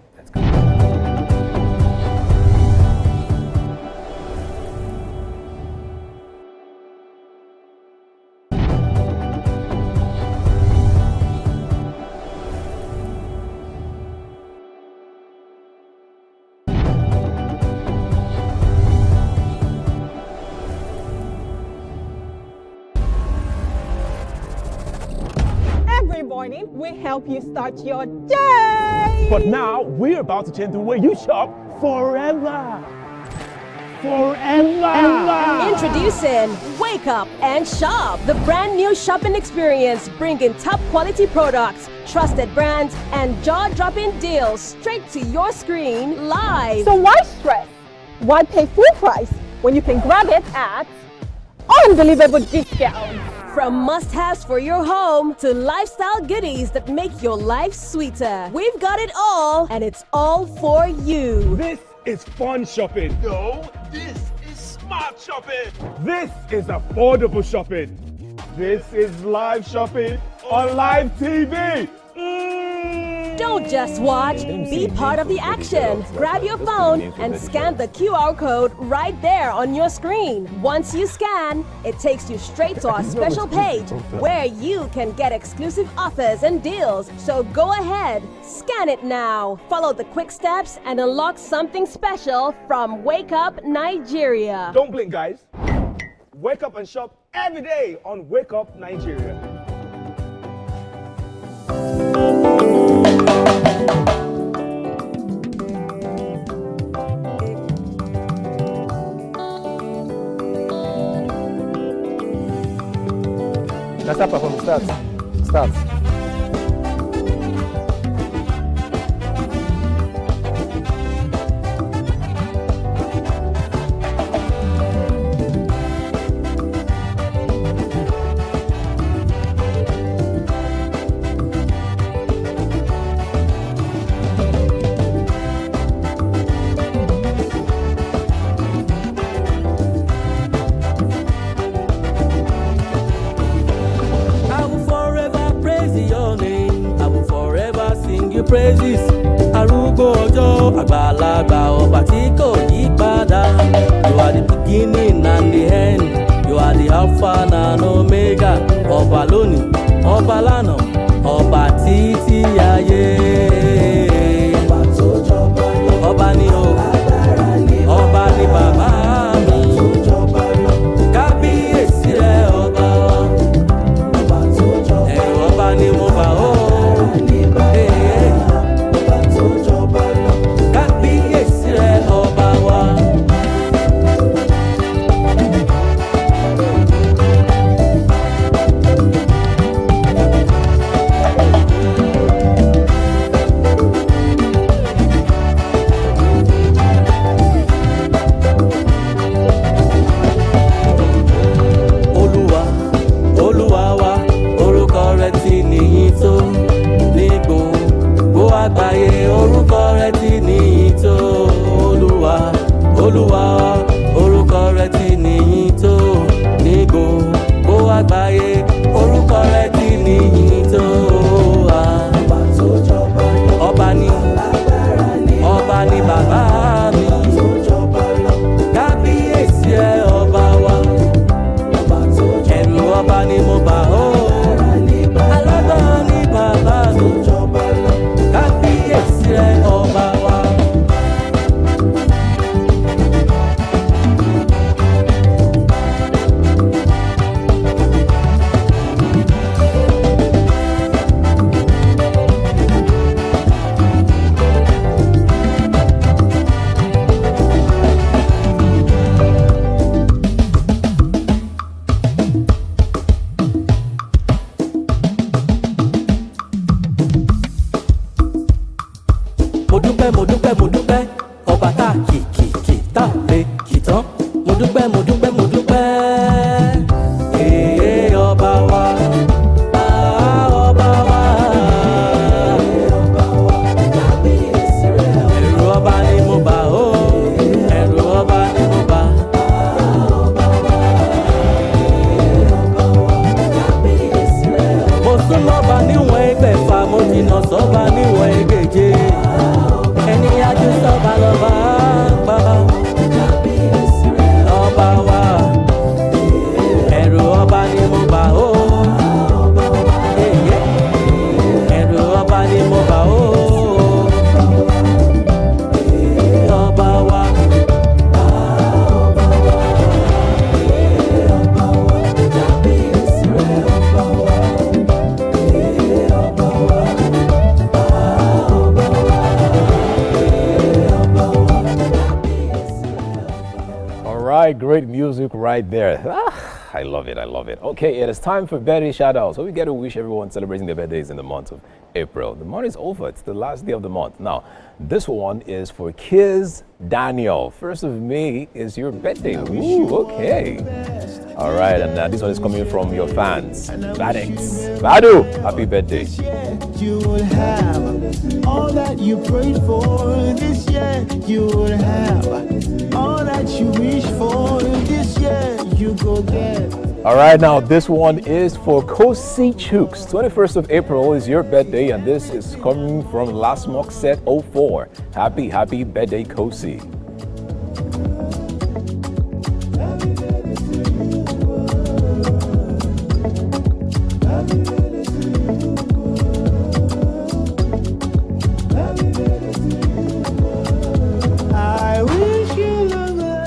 Every morning, we help you start your day. But now we're about to change the way you shop forever. Forever. Introducing Wake Up and Shop, the brand new shopping experience, bringing top quality products, trusted brands, and jaw-dropping deals straight to your screen live. So why stress? Why pay full price when you can grab it at unbelievable discounts. From must-haves for your home to lifestyle goodies that make your life sweeter. We've got it all, and it's all for you. This is fun shopping. No, this is smart shopping. This is affordable shopping. This is live shopping on live TV. Don't just watch, be part of the action. Grab your phone and scan the QR code right there on your screen. Once you scan, it takes you straight to our special page where you can get exclusive offers and deals. So go ahead, scan it now. Follow the quick steps and unlock something special from Wake Up Nigeria. Don't blink, guys. Wake up and shop every day on Wake Up Nigeria. Let's start performing. Start. Praises, arúgbó ọjọ́ àgbàlagbà ọba tí kò yí padà. You are the beginning and the end. You are the Alpha and Omega. Ọba lónìí, ọba lánàá, ọba títí ayé. Ọba tó jọba lọ. Ọba ni o, ọba ni bàbá mi. Ọba tó jọba lọ. Kábíyèsí rẹ̀ ọba wa. Ọba tó jọba lọ. Ẹ̀rù ọba ni mo bá o. Great music right there. I love it. Okay, it is time for birthday shout-outs. So we get to wish everyone celebrating their birthdays in the month of April. The month is over. It's the last day of the month. Now, this one is for Kiz Daniel. 1st of May is your birthday. Ooh, okay. All right, and this one is coming from your fans. Badix. Badu, happy birthday. You will have all that you prayed for this year. You will have all that you wish for this year. You go get. All right, now this one is for Kosi Chooks. 21st of April is your birthday, and this is coming from Last Mock Set 04. Happy birthday, Kosi.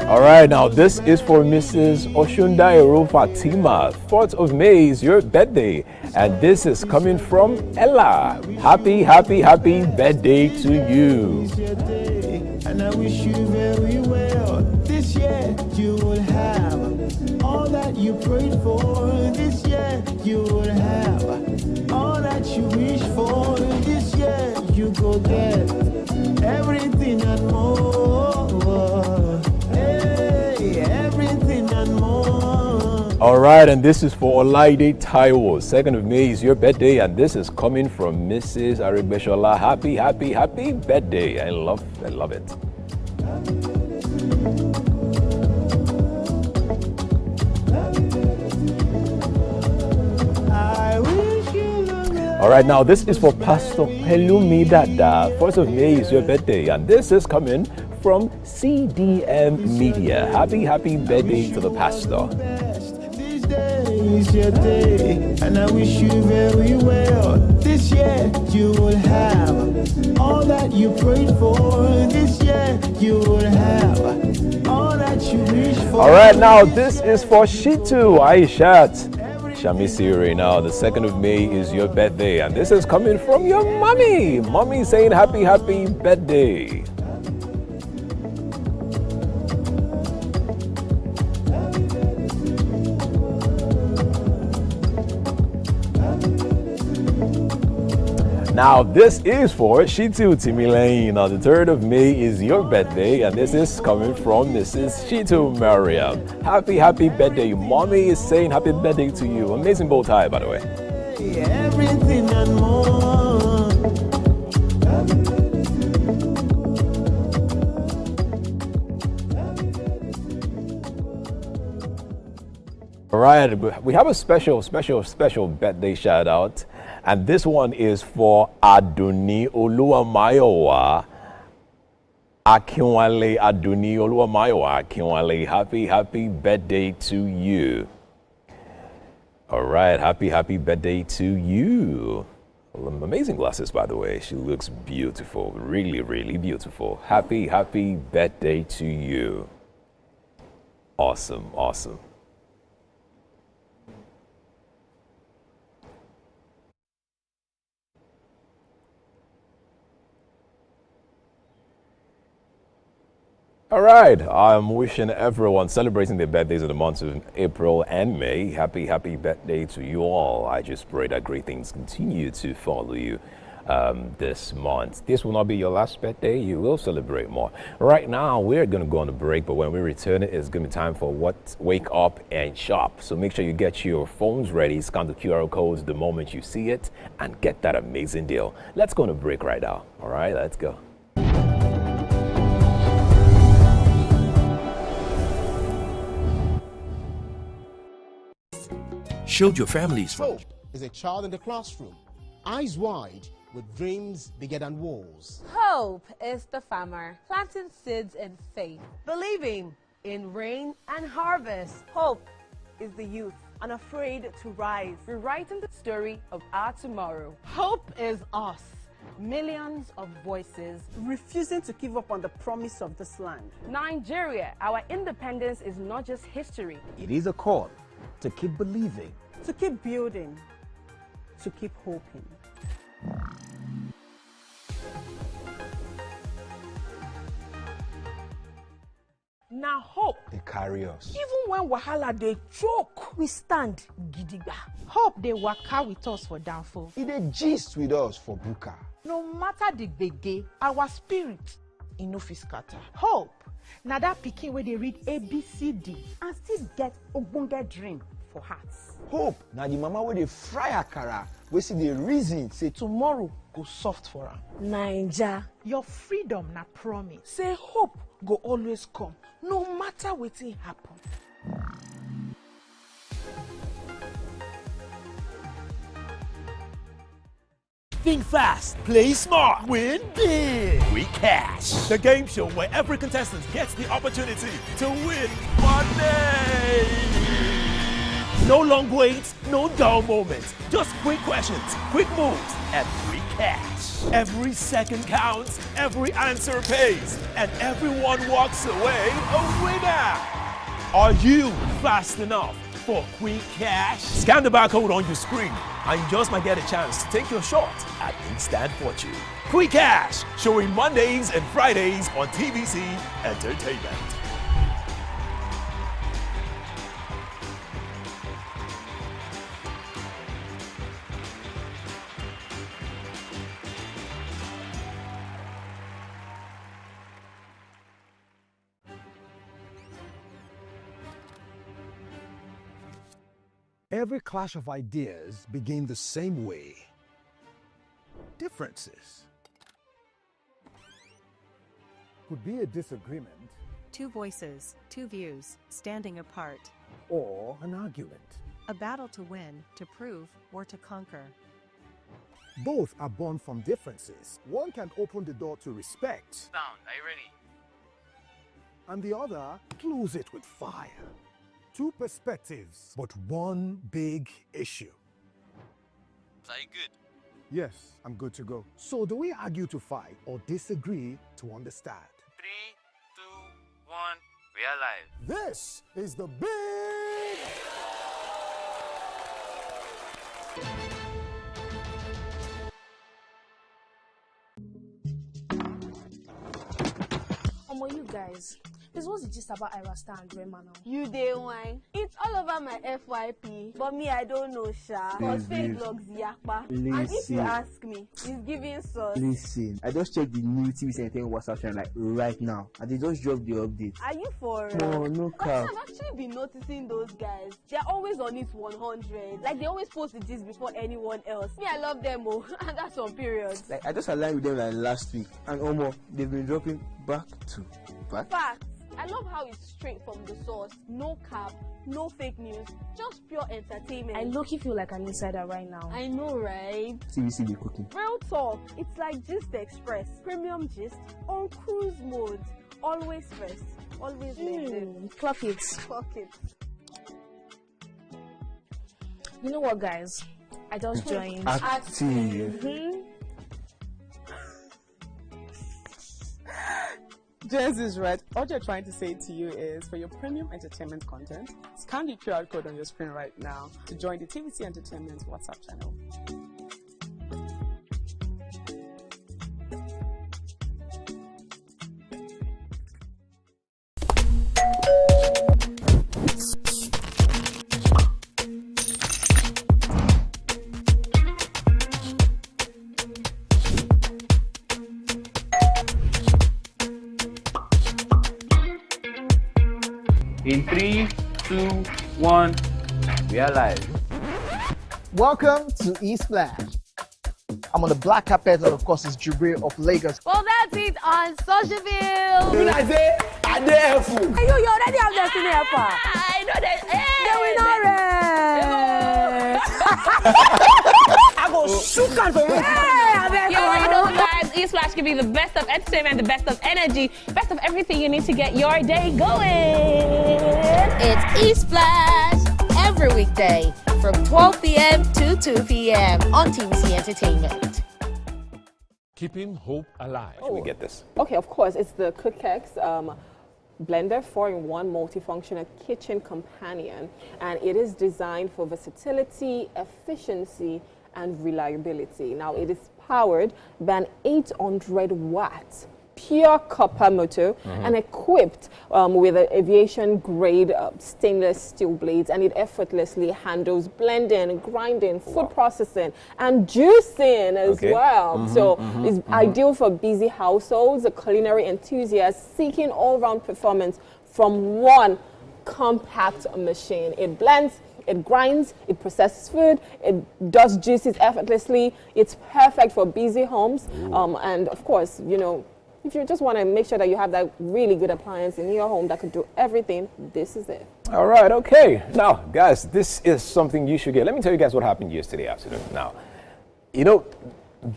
All right, now this is for Mrs. Oshundairo Fatima. 4th of May is your birthday, and this is coming from Ella. Happy birthday to you. And I wish you very well. This year you will have all that you prayed for. This year you will have all that you wish for. This year you go get everything and more. Everything and more. All right, and this is for Olaide Taiwo. 2nd of May is your birthday, and this is coming from Mrs. Arigbeshola. Happy birthday. I love it. All right, now this is for Pastor Pelumi Dada. 1st of May is your birthday, and this is coming from CDM Media. Happy birthday to the pastor. This day is your day, and I wish you very well. This year you will have all that you prayed for. This year you will have all that you wish for. All right, now this is for Shitu Aishat Shamisiri. Now the 2nd of May is your birthday, and this is coming from your mommy. Mommy saying happy birthday. Now this is for Shitu Timilain. Now the 3rd of May is your birthday, and this is coming from Mrs. Shitu Mariam. Happy birthday. Mommy is saying happy birthday to you. Amazing bow tie, by the way. Everything and more. All right, we have a special birthday shout out, and this one is for Aduni Oluwamayowa Akinwale. Aduni Oluwamayowa Akinwale. Happy birthday to you. All right, happy birthday to you. Amazing glasses, by the way. She looks beautiful, really beautiful. Happy birthday to you. Awesome. All right, I'm wishing everyone celebrating their birthdays in the months of April and May happy birthday to you all. I just pray that great things continue to follow you this month. This will not be your last birthday. You will celebrate more. Right now, we're going to go on a break, but when we return, it's going to be time for Wake Up and Shop. So make sure you get your phones ready, scan the QR codes the moment you see it, and get that amazing deal. Let's go on a break right now. All right, let's go. Shield your families from. Hope is a child in the classroom, eyes wide, with dreams bigger than walls. Hope is the farmer planting seeds in faith, believing in rain and harvest. Hope is the youth unafraid to rise, rewriting the story of our tomorrow. Hope is us, millions of voices refusing to give up on the promise of this land. Nigeria, our independence is not just history. It is a call to keep believing, to keep building, to keep hoping. Now hope they carry us. Even when wahala they choke, we stand gidigba. Hope they waka with us for downfall. It they gist with us for buka. No matter the gbege, our spirit no fit scatter. Hope Now that pikin where they read ABCD and still get ogbonge dream for hearts. Hope now the mama where they fry akara, we see the reason say tomorrow go soft for her. Naija, your freedom na promise. Say hope go always come, no matter wetin happen. Think fast, play smart, win big. We Cash, the game show where every contestant gets the opportunity to win money. No long waits, no dull moments, just quick questions, quick moves, and free cash. Every second counts, every answer pays, and everyone walks away a winner. Are you fast enough for quick cash? Scan the barcode on your screen and you just might get a chance to take your shot at instant fortune. Quick Cash, showing Mondays and Fridays on TVC Entertainment. Every clash of ideas begin the same way. Differences could be a disagreement. Two voices, two views, standing apart. Or an argument. A battle to win, to prove, or to conquer. Both are born from differences. One can open the door to respect. Sound, are you ready? And the other close it with fire. Two perspectives, but one big issue. Are you good? Yes, I'm good to go. So do we argue to fight or disagree to understand? 3, 2, 1, we are live. This is the big... You guys, this was just about Ira Star and Rema now. You day wine. It's all over my FYP, but me I don't know, Sha. Cause fake blogs yakpa. And if you ask me, it's giving sauce. Listen, I just checked the new TV Entertainment WhatsApp channel like right now, and they just dropped the update. Are you for real? No cap. I've actually been noticing those guys. They're always on it 100. Like they always post the gist before anyone else. Me, I love them, oh, and that's on period. Like I just aligned with them like last week, and almost they've been dropping back to back. Facts. I love how it's straight from the source. No cap, no fake news, just pure entertainment. I low-key feel like an insider right now. I know, right? TVC be cooking. Real talk. It's like Gist Express. Premium gist on cruise mode. Always first. Always Clock it. Clock it. You know what, guys? I just joined. Active. Jess is right. What you're trying to say to you is for your premium entertainment content, scan the QR code on your screen right now to join the TVC Entertainment WhatsApp channel. In 3, 2, 1, we are live. Welcome to E-Splash. I'm on the black carpet, and of course, it's Jubril of Lagos. Well, that's it on Socialville. When I say, I dare fool. You already have Destiny Alpha. I know that. I go shoot out for you. You already know, guys. E-Splash can be the best of entertainment, the best of energy, best of everything you need to get your day going. It's E-Splash every weekday from 12 p.m. to 2 p.m. on TVC Entertainment. Keeping hope alive. Can we get this? Okay, of course. It's the Cookex blender 4-in-1 multifunctional kitchen companion, and it is designed for versatility, efficiency, and reliability. Now, it is powered by an 800-watt pure copper motor and equipped with aviation grade stainless steel blades, and it effortlessly handles blending, grinding, food processing, and juicing as well. So it's ideal for busy households, culinary enthusiasts seeking all-round performance from one compact machine. It blends, it grinds, it processes food, it does juices effortlessly. It's perfect for busy homes. And of course, you know, if you just want to make sure that you have that really good appliance in your home that could do everything, this is it. All right, okay. Now, guys, this is something you should get. Let me tell you guys what happened yesterday afternoon. Now, you know,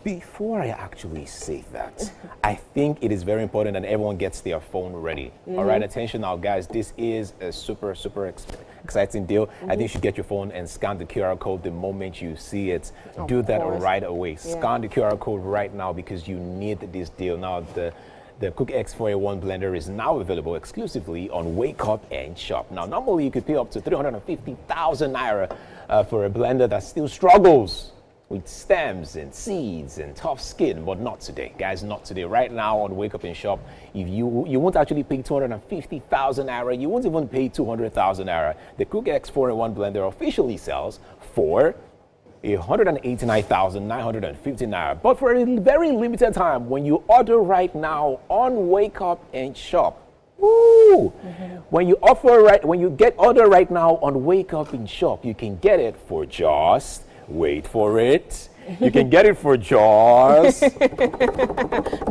before I actually say that, I think it is very important that everyone gets their phone ready. All right, attention now, guys. This is a super exciting deal. I think you should get your phone and scan the QR code the moment you see it. Do that right away. Scan the QR code right now because you need this deal. Now, the Cook X4A1 blender is now available exclusively on Wake Up and Shop. Now, normally you could pay up to 350,000 naira for a blender that still struggles with stems and seeds and tough skin, but not today, guys, not today. Right now on Wake Up and Shop, if you won't actually pay 250,000 naira, you won't even pay 200,000 naira. The Cook X4A1 blender officially sells for 189,950 naira. But for a very limited time, when you order right now on Wake Up and Shop, woo! When you get order right now on Wake Up and Shop, you can get it for just, wait for it, you can get it for just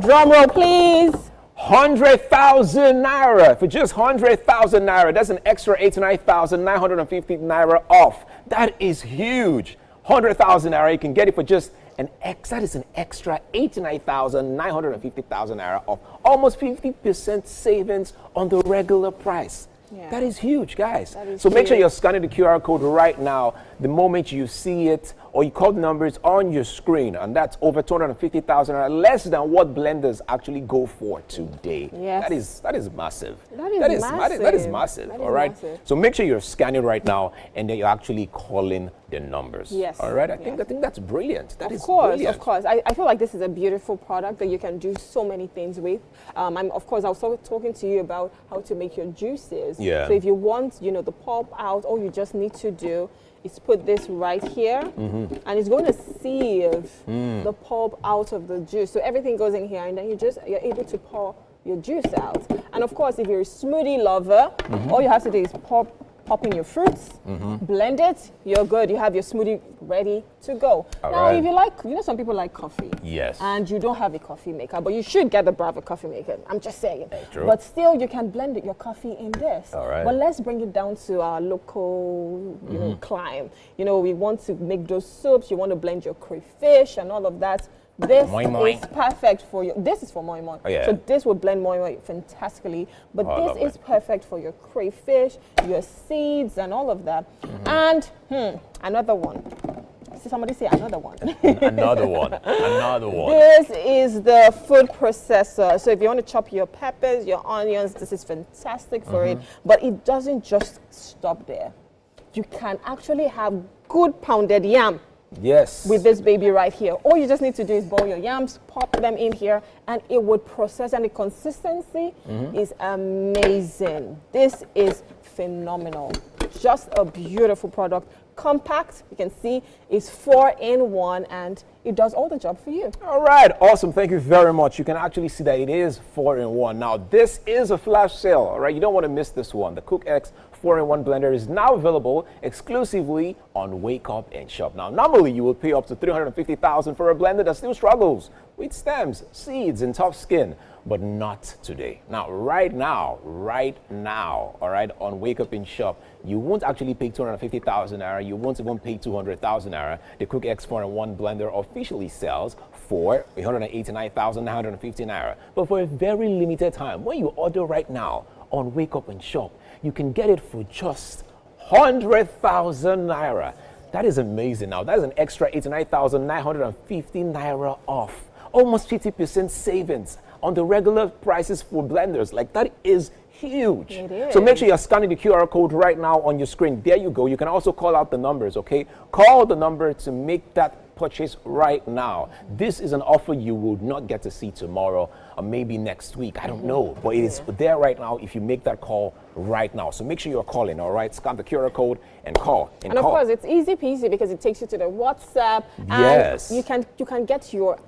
drum roll please, 100,000 naira. For just 100,000 naira, that's an extra 89,950 naira off. That is huge. 100,000 naira, you can get it for just that is an extra 89,950 naira off. Almost 50% savings on the regular price. Yeah. That is huge, guys. So make sure you're scanning the QR code right now the moment you see it, or you call the numbers on your screen, and that's over 250,000, less than what blenders actually go for today. Yes. That is massive. That is massive. That is all right. massive. So make sure you're scanning right now, and then you're actually calling the numbers. Yes. All right. I think that's brilliant. That is Of course. I feel like this is a beautiful product that you can do so many things with. Of course, I was talking to you about how to make your juices. Yeah. So if you want, the pulp out, all you just need to do is put this right here, and it's going to sieve the pulp out of the juice. So everything goes in here, and then you're able to pour your juice out. And of course, if you're a smoothie lover, all you have to do is pop in your fruits, blend it, you're good. You have your smoothie ready to go. Now, if you like, some people like coffee. Yes. And you don't have a coffee maker, but you should get the Bravo coffee maker. I'm just saying. True. But still, you can blend your coffee in this. All right. But let's bring it down to our local, climb. We want to make those soups. You want to blend your crayfish and all of that. This is perfect for you. This is for moi moi. Oh, yeah. So this will blend moi moi fantastically. But this is perfect for your crayfish, your seeds, and all of that. And another one. See somebody say another one. Another one. This is the food processor. So if you want to chop your peppers, your onions, this is fantastic for it. But it doesn't just stop there. You can actually have good pounded yam. Yes. With this baby right here. All you just need to do is boil your yams, pop them in here, and it would process, and the consistency is amazing. This is phenomenal. Just a beautiful product. Compact, you can see, is 4-in-1, and it does all the job for you. All right, awesome. Thank you very much. You can actually see that it is 4-in-1. Now, this is a flash sale, all right? You don't want to miss this one. The Cook X 4-in-1 blender is now available exclusively on Wake Up and Shop. Now, normally you will pay up to 350,000 for a blender that still struggles with stems, seeds, and tough skin, but not today. Now, right now, all right, on Wake Up and Shop, you won't actually pay 250,000 naira. You won't even pay 200,000 naira. The Cook X 4-in-1 blender officially sells for 189,950 naira. But for a very limited time, when you order right now on Wake Up and Shop, you can get it for just 100,000 naira. That is amazing. Now, that is an extra 89,950 naira off. Almost 50% savings on the regular prices for blenders. Like, that is huge. It is. So make sure you're scanning the QR code right now on your screen. There you go. You can also call out the numbers, okay? Call the number to make that purchase right now. This is an offer you will not get to see tomorrow or maybe next week. I don't know, but it is there right now if you make that call right now. So make sure you're calling, all right? Scan the QR code and call. And of course, it's easy peasy because it takes you to the WhatsApp. Yes. And you can get your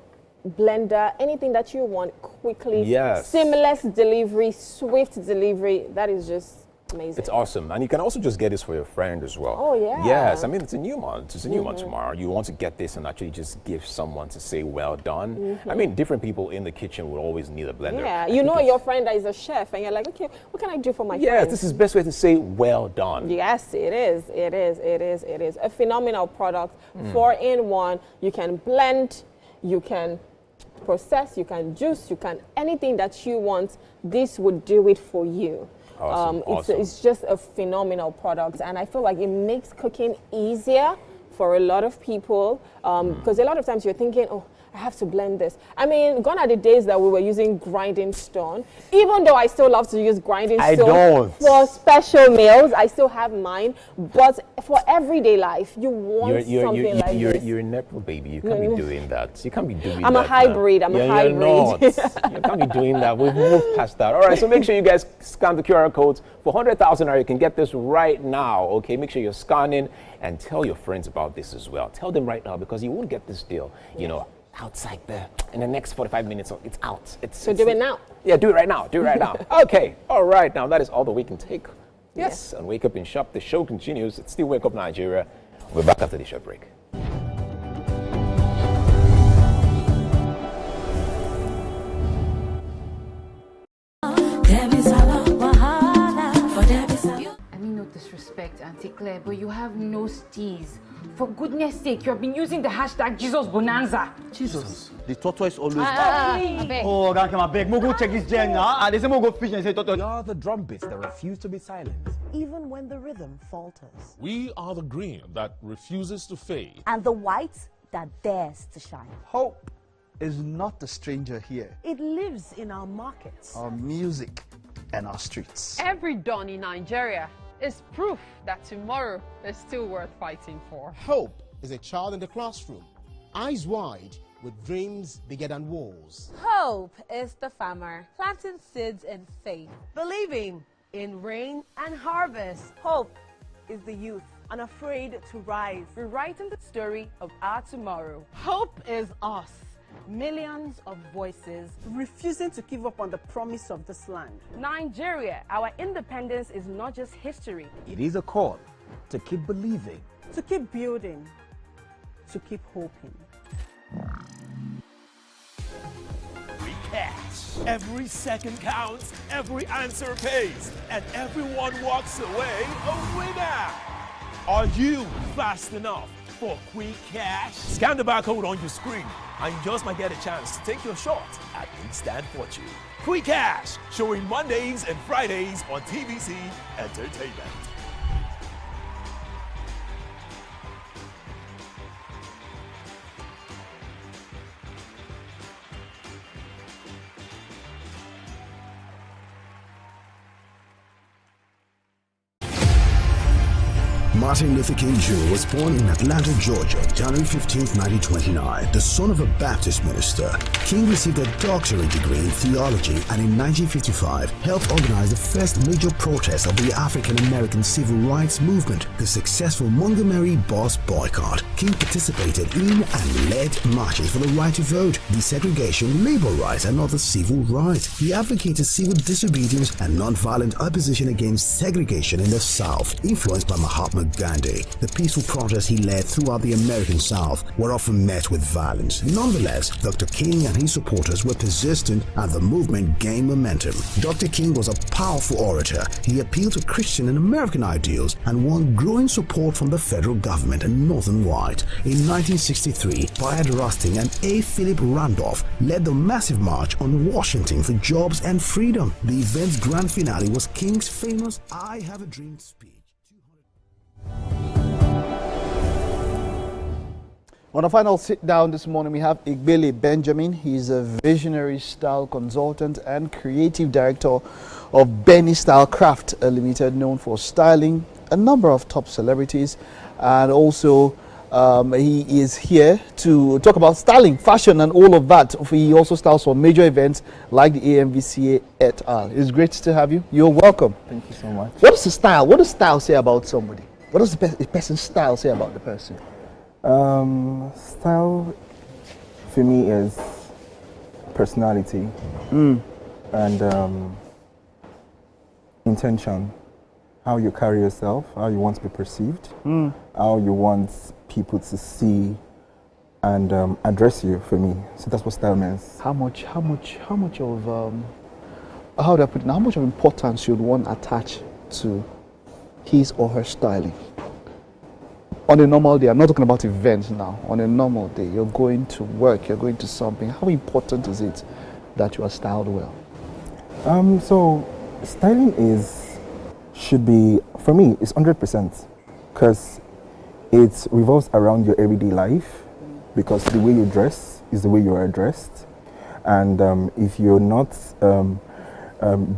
blender, anything that you want quickly. Yes. Seamless delivery, swift delivery. That is just amazing. It's awesome. And you can also just get this for your friend as well. Oh, yeah. Yes. I mean, it's a new month. It's a new month tomorrow. You want to get this and actually just give someone to say, well done. I mean, different people in the kitchen will always need a blender. Yeah. You know your friend that is a chef and you're like, okay, what can I do for my friend? Yes, this is the best way to say, well done. Yes, it is. It is. It is. It is. A phenomenal product. 4-in-1. You can blend. You can process, you can juice, you can anything that you want. This would do it for you. Awesome, It's just a phenomenal product, and I feel like it makes cooking easier for a lot of people because a lot of times you're thinking, oh, I have to blend this. I mean, gone are the days that we were using grinding stone. Even though I still love to use grinding stone for special meals, I still have mine. But for everyday life, you want something like this. You're a Nepo baby. You can't be doing that. You can't be doing that. I'm a hybrid. I'm a hybrid. You're not. You can't be doing that. We've moved past that. All right, so make sure you guys scan the QR codes. For 100,000 naira, you can get this right now. Okay, make sure you're scanning and tell your friends about this as well. Tell them right now because you won't get this deal, you know, outside there in the next 45 minutes. It's out. So do it now. Yeah, do it right now. Do it right now. Okay. All right. Now that is all that we can take. Yes. And Wake Up and Shop. The show continues. It's still Wake Up Nigeria. We're back after the short break. I mean, no disrespect, Auntie Claire, but you have no steez. For goodness sake, you have been using the hashtag Jesus Bonanza. Jesus? The tortoise always... Oh, God, come on, beg. Mo go check his gen now. They say mo go fish and say tortoise. We are the drum beats that refuse to be silent. Even when the rhythm falters. We are the green that refuses to fade. And the white that dares to shine. Hope is not a stranger here. It lives in our markets, our music, and our streets. Every dawn in Nigeria is proof that tomorrow is still worth fighting for. Hope is a child in the classroom, eyes wide, with dreams bigger than walls. Hope is the farmer planting seeds in faith, believing in rain and harvest. Hope is the youth unafraid to rise, rewriting the story of our tomorrow. Hope is us, millions of voices refusing to give up on the promise of this land. Nigeria, our independence is not just history. It is a call to keep believing, to keep building, to keep hoping. We catch. Every second counts, every answer pays, and everyone walks away a winner. Are you fast enough for quick cash? Scan the barcode on your screen and you just might get a chance to take your shot at instant fortune. Quick Cash, showing Mondays and Fridays on TVC Entertainment. Martin Luther King Jr. was born in Atlanta, Georgia, January 15, 1929. The son of a Baptist minister, King received a doctorate degree in theology and in 1955 helped organize the first major protest of the African American civil rights movement, the successful Montgomery bus boycott. King participated in and led marches for the right to vote, desegregation, labor rights, and other civil rights. He advocated civil disobedience and nonviolent opposition against segregation in the South, influenced by Mahatma Gandhi. The peaceful protests he led throughout the American South were often met with violence. Nonetheless, Dr. King and his supporters were persistent and the movement gained momentum. Dr. King was a powerful orator. He appealed to Christian and American ideals and won growing support from the federal government and Northern White. In 1963, Bayard Rustin and A. Philip Randolph led the massive march on Washington for jobs and freedom. The event's grand finale was King's famous I Have a Dream speech. On a final sit down this morning, we have Igbele Benjamin. He's a visionary style consultant and creative director of Benny Style Craft Limited, known for styling a number of top celebrities and also He is here to talk about styling, fashion, and all of that. He also styles for major events like the AMVCA et al. It's great to have you. You're welcome. Thank you so much. What is the style? What does style say about somebody? What does the person's style say about the person? Style for me is personality and intention. How you carry yourself, how you want to be perceived, how you want people to see and address you. For me, so that's what style means. How much of how do I put it? How much of importance should one attach to his or her styling? On a normal day, I'm not talking about events now. On a normal day, you're going to work, you're going to something. How important is it that you are styled well? So styling should be, for me, it's 100%, because it revolves around your everyday life, because the way you dress is the way you are dressed, and if you're not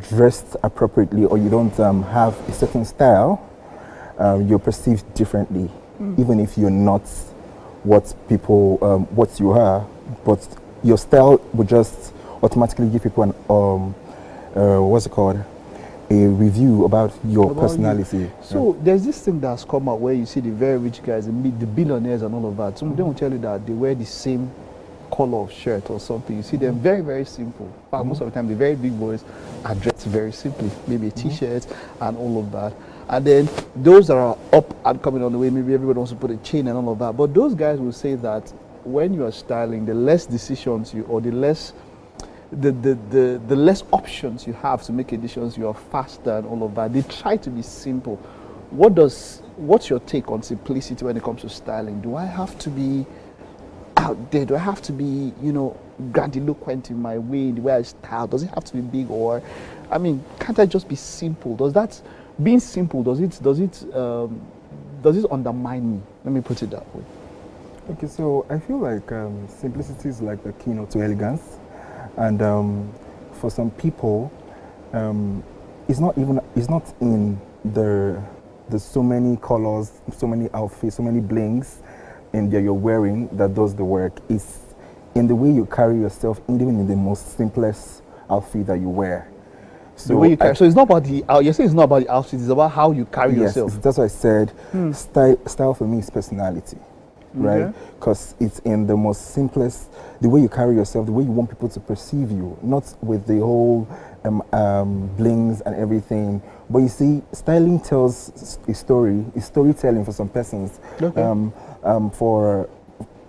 dressed appropriately, or you don't have a certain style, you're perceived differently, even if you're not what people, what you are, but your style would just automatically give people an, what's it called? A review about your personality. So there's this thing that's come out where you see the very rich guys, the billionaires and all of that. Some of them will tell you that they wear the same color of shirt or something. You see them very, very simple. But most of the time, the very big boys are dressed very simply. Maybe a t-shirt and all of that. And then those that are up and coming on the way, maybe everybody wants to put a chain and all of that. But those guys will say that when you are styling, the less decisions you, or the less the less options you have to make editions, you are faster and all of that. They try to be simple. What's your take on simplicity when it comes to styling? Do I have to be out there? Do I have to be, grandiloquent in my way, in the way I style? Does it have to be big, or, I mean, can't I just be simple? Being simple, does it undermine me? Let me put it that way. Okay, so I feel like simplicity is like the keynote to elegance. And for some people, it's not in the so many colors, so many outfits, so many blings in that you're wearing that does the work. It's in the way you carry yourself, even in the most simplest outfit that you wear. So the way you carry, so it's not about the. You're saying it's not about the outfit; it's about how you carry yourself. Yes, that's what I said. Style for me is personality. Right? Because it's in the most simplest, the way you carry yourself, the way you want people to perceive you, not with the whole blings and everything. But you see, styling tells a story. It's storytelling for some persons.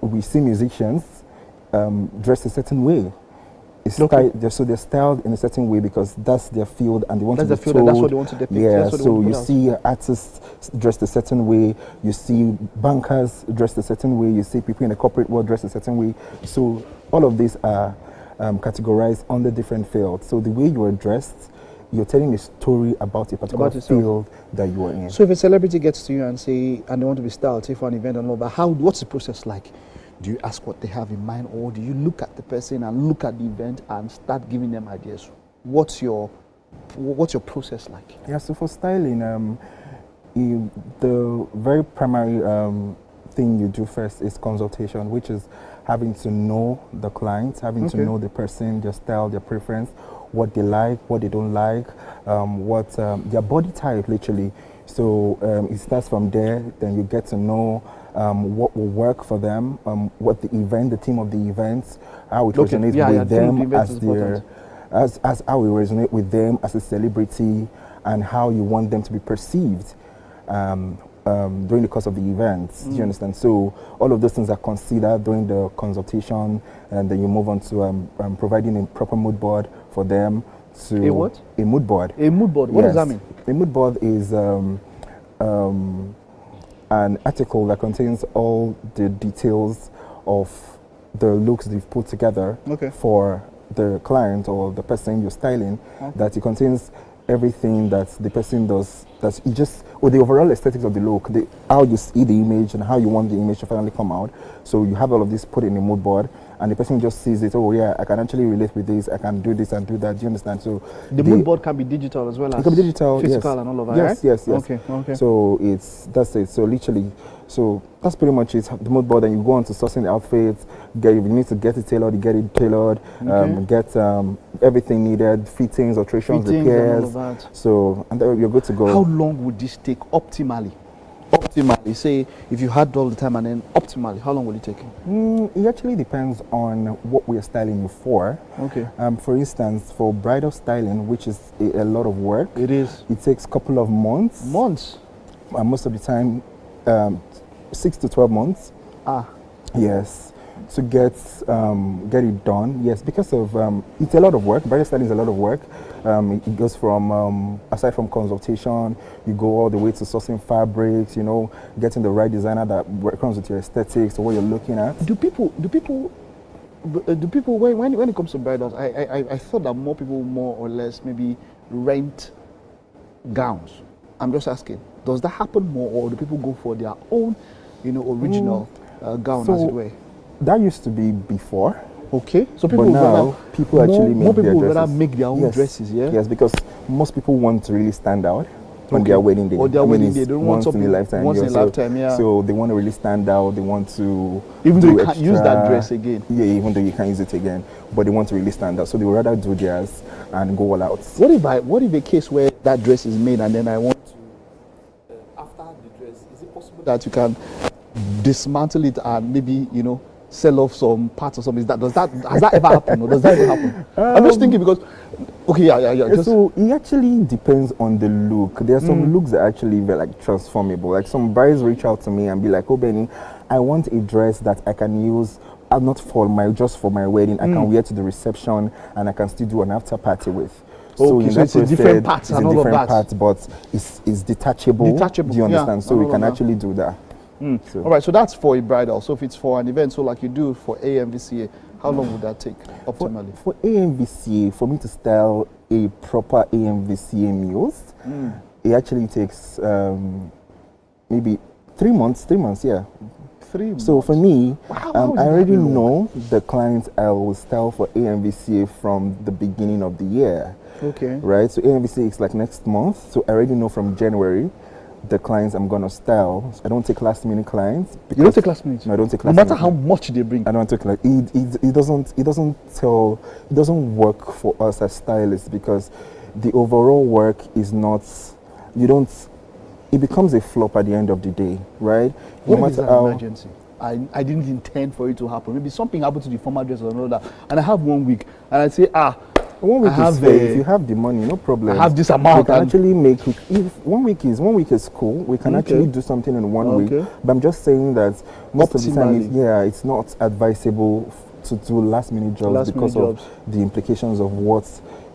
We see musicians dressed a certain way. So they're styled in a certain way because that's their field, and they want to be told. That's what they want to depict. Yeah, so you see artists dressed a certain way, you see bankers dressed a certain way, you see people in the corporate world dressed a certain way. So all of these are categorized under different fields. So the way you are dressed, you're telling a story about a particular field that you are in. So if a celebrity gets to you and they want to be styled, say for an event and all that, what's the process like? Do you ask what they have in mind, or do you look at the person and look at the event and start giving them ideas? What's your process like? Yeah, so for styling, the very primary thing you do first is consultation, which is having to know the client, having to know the person, their style, their preference, what they like, what they don't like, what their body type, literally. So it starts from there. Then you get to know what will work for them, what the theme of the events, how it resonates with them as how it resonate with them as a celebrity, and how you want them to be perceived during the course of the events. Do you understand? So all of those things are considered during the consultation, and then you move on to providing a proper mood board for them. A what? A mood board. A mood board. What does that mean? A mood board is an article that contains all the details of the looks they've put together for the client or the person you're styling. That it contains everything that the person does. That it just, or the overall aesthetics of the look, how you see the image and how you want the image to finally come out. So you have all of this put in a mood board, and the person just sees it. Oh yeah, I can actually relate with this. I can do this and do that. Do you understand? So the mood board can be digital as well as it can be digital, physical, yes. and all of that. Yes, right? yes, yes. Okay, okay. So that's it. So literally, so that's pretty much it. The mood board, and you go on to sourcing the outfits. If you need to get it tailored, you get it tailored. Get everything needed, fittings, alterations, repairs. And all of that. So and then you're good to go. How long would this take optimally? Optimally, say if you had all the time, and then optimally, how long will it take? It actually depends on what we are styling you for. Okay. For instance, for bridal styling, which is a lot of work. It is. It takes a couple of months. Months. Most of the time, 6 to 12 months. Yes. To get it done. Yes, because of it's a lot of work. Bridal styling is a lot of work. It goes from aside from consultation, you go all the way to sourcing fabrics. You know, getting the right designer that comes with your aesthetics or what you're looking at. Do people when it comes to bridals, I thought that more people more or less maybe rent gowns. I'm just asking, does that happen more, or do people go for their own, original gown, as it were? That used to be before. Okay, so people but now people actually make their dresses. Rather make their own dresses, yeah. Yes, because most people want to really stand out on their wedding day. Or their wedding day, they don't want something once in a lifetime. Yeah. So they want to really stand out. They want to even though you can't use that dress again. Yeah, even though you can't use it again, but they want to really stand out. So they would rather do theirs and go all out. What if a case where that dress is made and then I want to after the dress, is it possible that you can dismantle it and maybe sell off some parts or something? Has that ever happened, or does that ever happen? I'm just thinking because, okay, yeah. So it actually depends on the look. There are some looks that are actually very transformable. Like some brides reach out to me and be like, "Oh Benny, I want a dress that I can use, not just for my wedding. I can wear to the reception and I can still do an after party with." So in that it's a different parts and all of that. But it's detachable. Do you understand? So we can actually do that. So. All right, so that's for a bridal. So if it's for an event, so like you do for AMVCA, how long would that take optimally? For AMVCA, for me to style a proper AMVCA muse, it actually takes maybe 3 months. 3 months, yeah. 3 months. So for me, I already know the clients I will style for AMVCA from the beginning of the year. Okay. Right. So AMVCA is like next month. So I already know from January the clients I'm gonna style. I don't take last minute clients. You don't take last minute? No, I don't take last minute. No matter minute. how much they bring. I don't take like it doesn't work for us as stylists, because the overall work is not, it becomes a flop at the end of the day, right? What is an emergency? I didn't intend for it to happen. Maybe something happened to the former dress or another, and I have 1 week, and I say, 1 week is fair. If you have the money, no problem. I have this amount. We can actually make it. If 1 week is cool, we can actually do something in 1 week. But I'm just saying that most of the time, it's not advisable to do last minute jobs because of the implications of what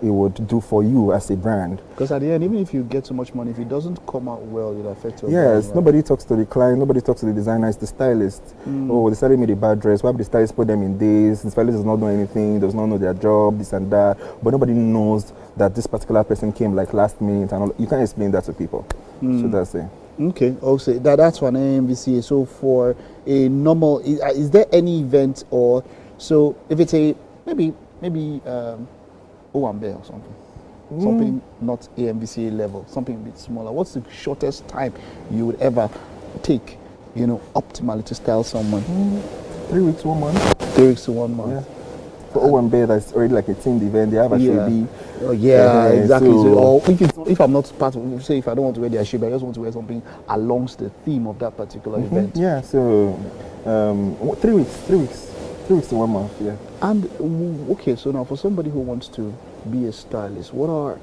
it would do for you as a brand. Because at the end, even if you get so much money, if it doesn't come out well, it'll affect your brand, right? Nobody talks to the client, nobody talks to the designer, it's the stylist. Oh, the stylist made a bad dress, why would the stylist put them in this? The stylist does not know anything, does not know their job, this and that. But nobody knows that this particular person came like last minute, and all. You can't explain that to people. So that's it. Okay, also that's for an AMVCA. So for a normal, is there any event, or so if it's a maybe Owambe or something, something not AMVCA level, something a bit smaller, what's the shortest time you would ever take, optimally to style someone? 3 weeks, 1 month. 3 weeks to 1 month. Yeah. For Owambe, that's already like a themed event. They have a shabi. Exactly. So, or if I'm not part of, say if I don't want to wear their shabi, I just want to wear something along the theme of that particular event. Yeah. So 3 weeks. 3 weeks to 1 month, yeah. And okay, so now for somebody who wants to be a stylist, what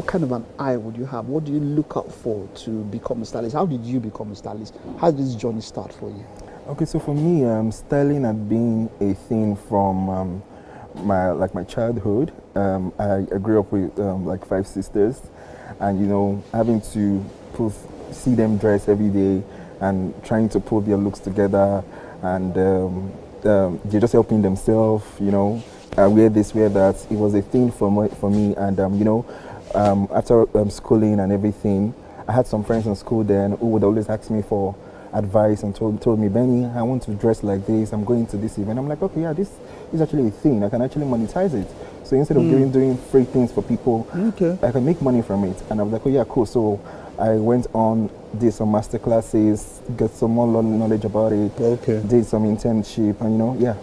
kind of an eye would you have? What do you look out for to become a stylist? How did you become a stylist? How did this journey start for you? Okay, so for me, styling had been a thing from my childhood. I grew up with like 5 sisters, and having to see them dress every day and trying to put their looks together, and they're just helping themselves, wear this, wear that. It was a thing for me, and after schooling and everything, I had some friends in school then who would always ask me for advice and told me, Benny, I want to dress like this. I'm going to this event. I'm like, okay, yeah, this is actually a thing. I can actually monetize it. So instead of doing free things for people, I can make money from it. And I was like, oh yeah, cool. So I went on, did some master classes, get some more knowledge about it. Did some internship, and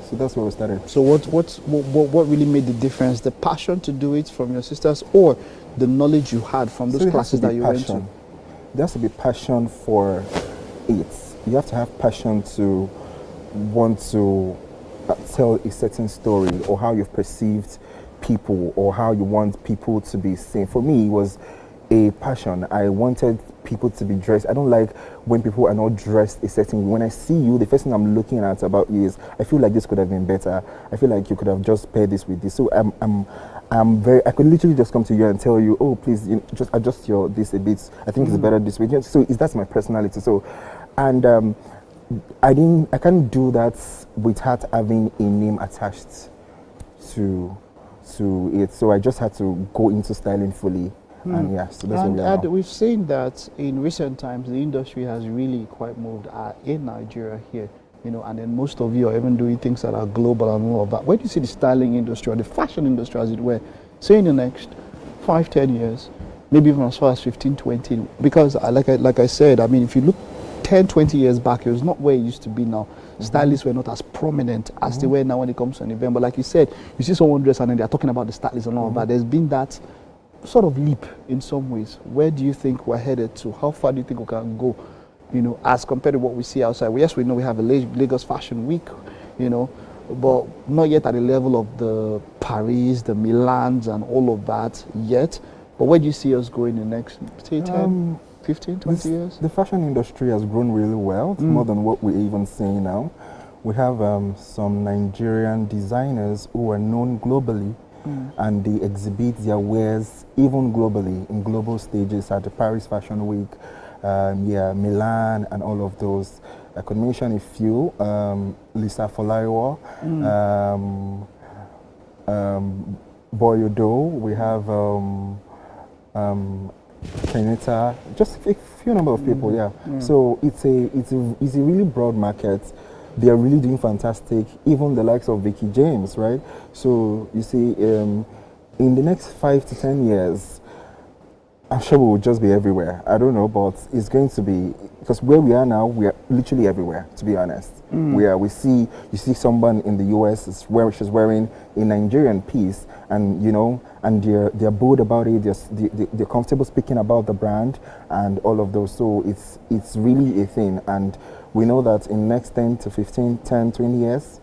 so that's where we started. So what really made the difference? The passion to do it from your sisters, or the knowledge you had from those classes that you went to? There has to be passion for it. You have to have passion to want to tell a certain story, or how you've perceived people, or how you want people to be seen. For me, it was a passion. I wanted people to be dressed. I don't like when people are not dressed a certain way. When I see you, the first thing I'm looking at about you is, I feel like this could have been better. I feel like you could have just paired this with this. So I could literally just come to you and tell you, oh, please, just adjust this a bit. I think it's better this way. So that's my personality. So, and I can't do that without having a name attached to it. So I just had to go into styling fully. And yeah, so that's what we are now. We've seen that in recent times, the industry has really quite moved in Nigeria here, and then most of you are even doing things that are global and all of that. Where do you see the styling industry, or the fashion industry as it were, say in the next 5-10 years, maybe even as far as 15-20? Because like I said, I mean, if you look 10-20 years back, it was not where it used to be now. Stylists were not as prominent as they were now when it comes to an event. But like you said, you see someone dress and then they're talking about the stylist and all of that. There's been that sort of leap in some ways. Where do you think we're headed to? How far do you think we can go, as compared to what we see outside? Well, yes, we know we have a Lagos Fashion Week, but not yet at the level of the Paris, the Milans and all of that yet. But where do you see us going in the next, say, 10, 15, 20 years? The fashion industry has grown really well, more than what we're even seeing now. We have some Nigerian designers who are known globally, and they exhibit their wares even globally, in global stages at the Paris Fashion Week, Milan and all of those. I could mention a few, Lisa Folaiwa, Boyodo, we have Kenita, just a few number of people, So it's a really broad market. They are really doing fantastic, even the likes of Vicky James, right? So you see, in the next 5 to 10 years, I'm sure we will just be everywhere. I don't know, but it's going to be, because where we are now, we are literally everywhere, to be honest. You see someone in the US, she's wearing a Nigerian piece, and and they're bold about it, they're comfortable speaking about the brand and all of those. So it's really a thing, and we know that in the next 10 to 15, 10, 20 years,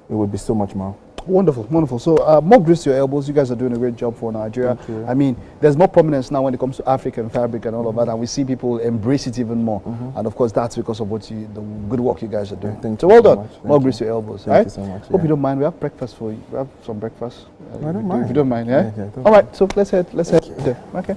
it will be so much more. Wonderful, wonderful. So more grease to your elbows. You guys are doing a great job for Nigeria. I mean, there's more prominence now when it comes to African fabric and all of that, and we see people embrace it even more. And of course, that's because of the good work you guys are doing. So well done. More grease to your elbows. Thank you so much. Hope you don't mind. We have breakfast for you. We have some breakfast. I don't mind. If you don't mind, yeah? Okay, all right, so let's head there. Okay.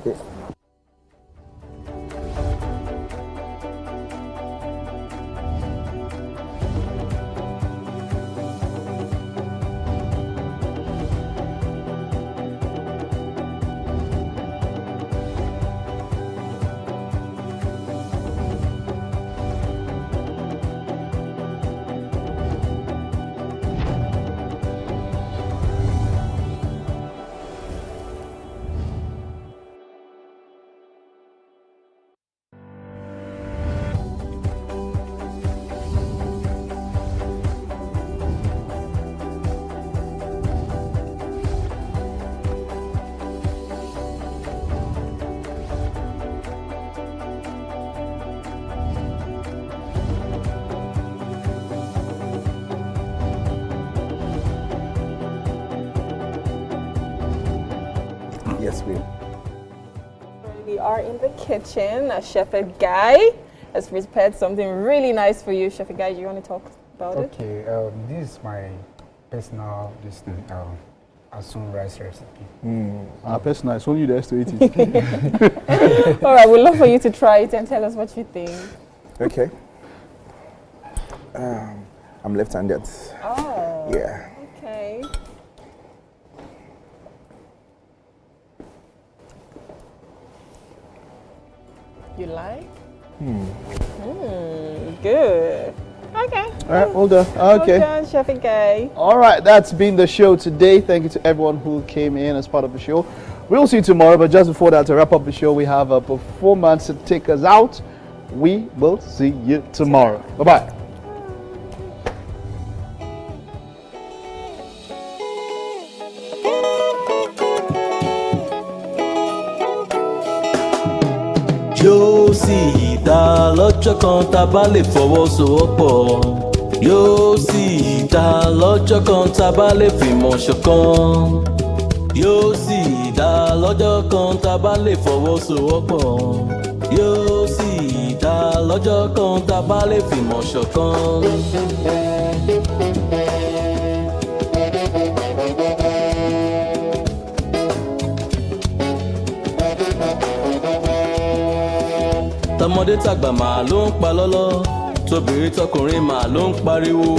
Yes, we. We are in the kitchen. Chef Guy has prepared something really nice for you. Chef Guy, do you want to talk about it? Okay, this is my personal Asun rice recipe. Personal, it's only you there to eat it. All right, we'd love for you to try it and tell us what you think. Okay. I'm left-handed. Oh. Yeah. Okay. You like? Good. Okay. All right, hold on. Okay. Well done, Chef Gay. All right, that's been the show today. Thank you to everyone who came in as part of the show. We'll see you tomorrow, but just before that, to wrap up the show, we have a performance to take us out. We will see you tomorrow. Bye-bye. Yóò sì dá lọ́jọ́ kan tá bá lè fọwọ́sowọ́pọ̀. Yóò sì dá lọ́jọ́ kan tá bá lè fìmọ̀ ṣọ̀kan. Yóò sì dá lọ́jọ́ kan tá bá lè fọwọ́sowọ́pọ̀. Yóò sì dá lọ́jọ́ kan tá bá lè fìmọ̀ ṣọ̀kan. Tọmọdé tàgbà máa ló ń pa lọ́lọ́, tóbìnrin tọkùnrin máa ló ń pariwo.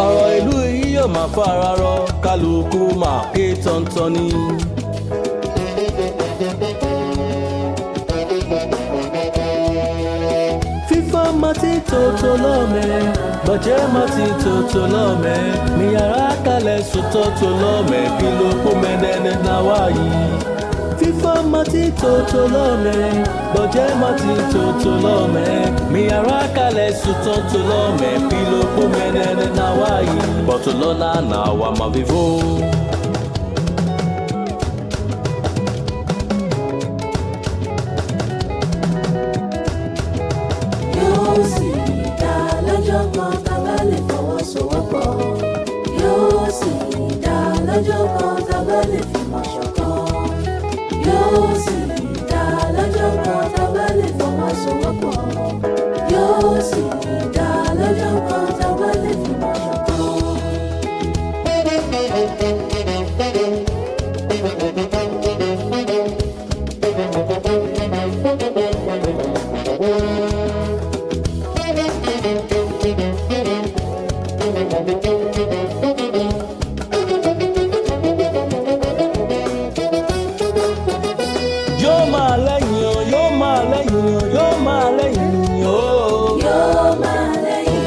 Ọ̀rọ̀ ìlú yìí yóò máa fara rọ, kálukú máa ké tọ́ntọ́n ni. Fífọ́ máa ti tòótọ́ lọ́mẹ́, bọ̀jẹ́ máa ti tòótọ́ lọ́mẹ́, mi yàrá kalẹ̀ sòtọ́tọ́ lọ́mẹ́, kí ló kó mẹ́lẹ́lẹ́ náà wáyé. Fífọ́ máa ti tòótọ́ lọ́mẹ́, bọ̀jẹ́ máa ti tòótọ́ lọ́mẹ́, mi yàrá kalẹ̀ sòtọ́tọ́ lọ́mẹ́, kí ló kó mẹ́lẹ́lẹ́ náà wáyé. Bọ̀tọ̀ lọ́la náà wà máa fi fó. Yóò sì dá lọ́jọ́ kan tá bá lè fọwọ́sowọ́pọ̀. Yóò sì dá lọ́jọ́ kan tá bá lè fìmọ̀ ṣọ̀kan. Yóò sì dá lọ́jọ́ kan tá bá lè fọwọ́sowọ́pọ̀. Yóò sì dá lọ́jọ́ kan tá bá lè fìmọ̀ ṣọ̀kan. Yóò máa lẹ́yìn o, yóò máa lẹ́yìn o, yóò máa lẹ́yìn o. Yóò máa lẹ́yìn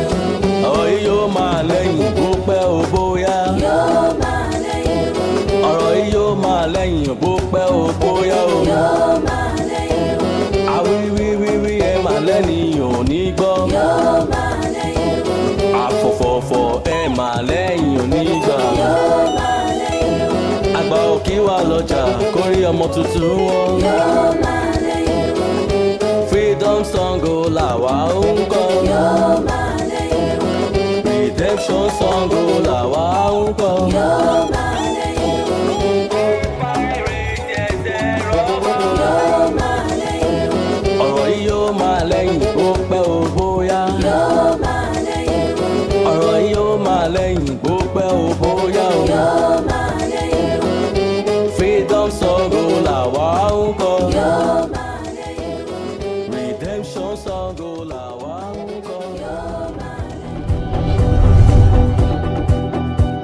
o. Ọ̀rọ̀ yìí yóò máa lẹ́yìn bó pẹ́ o bóyá. Yóò máa lẹ́yìn o. Ọ̀rọ̀ yìí yóò máa lẹ́yìn bó pẹ́ o bóyá o. Yóò máa lẹ́yìn o. Àwíwíwíwí ẹ máa lẹ́yìn ò ní gbọ́. Yóò máa lẹ́yìn o. Àfọ̀fọ̀fọ̀ ẹ máa lẹ́yìn ò ní gbà. Yóò máa lẹ́yìn o. Àgbà òkè wà lọ́jà kórí ọmọ tuntun wọn. Yóò máa lẹ́yìn o. Freedom song o làwa ń kọ. Yóò máa lẹ́yìn o. Redemption song o làwa ń kọ. Yóò máa lẹ́yìn o. Yóò máa lẹ́yìn o. Ọ̀rọ̀ yìí yóò máa lẹ́yìn bó pẹ́ o bóyá. Yóò máa lẹ́yìn o. Ọ̀rọ̀ yìí yóò máa lẹ́yìn bó pẹ́ o bóyá o. Yóò máa lẹ́yìn o. Freedom song.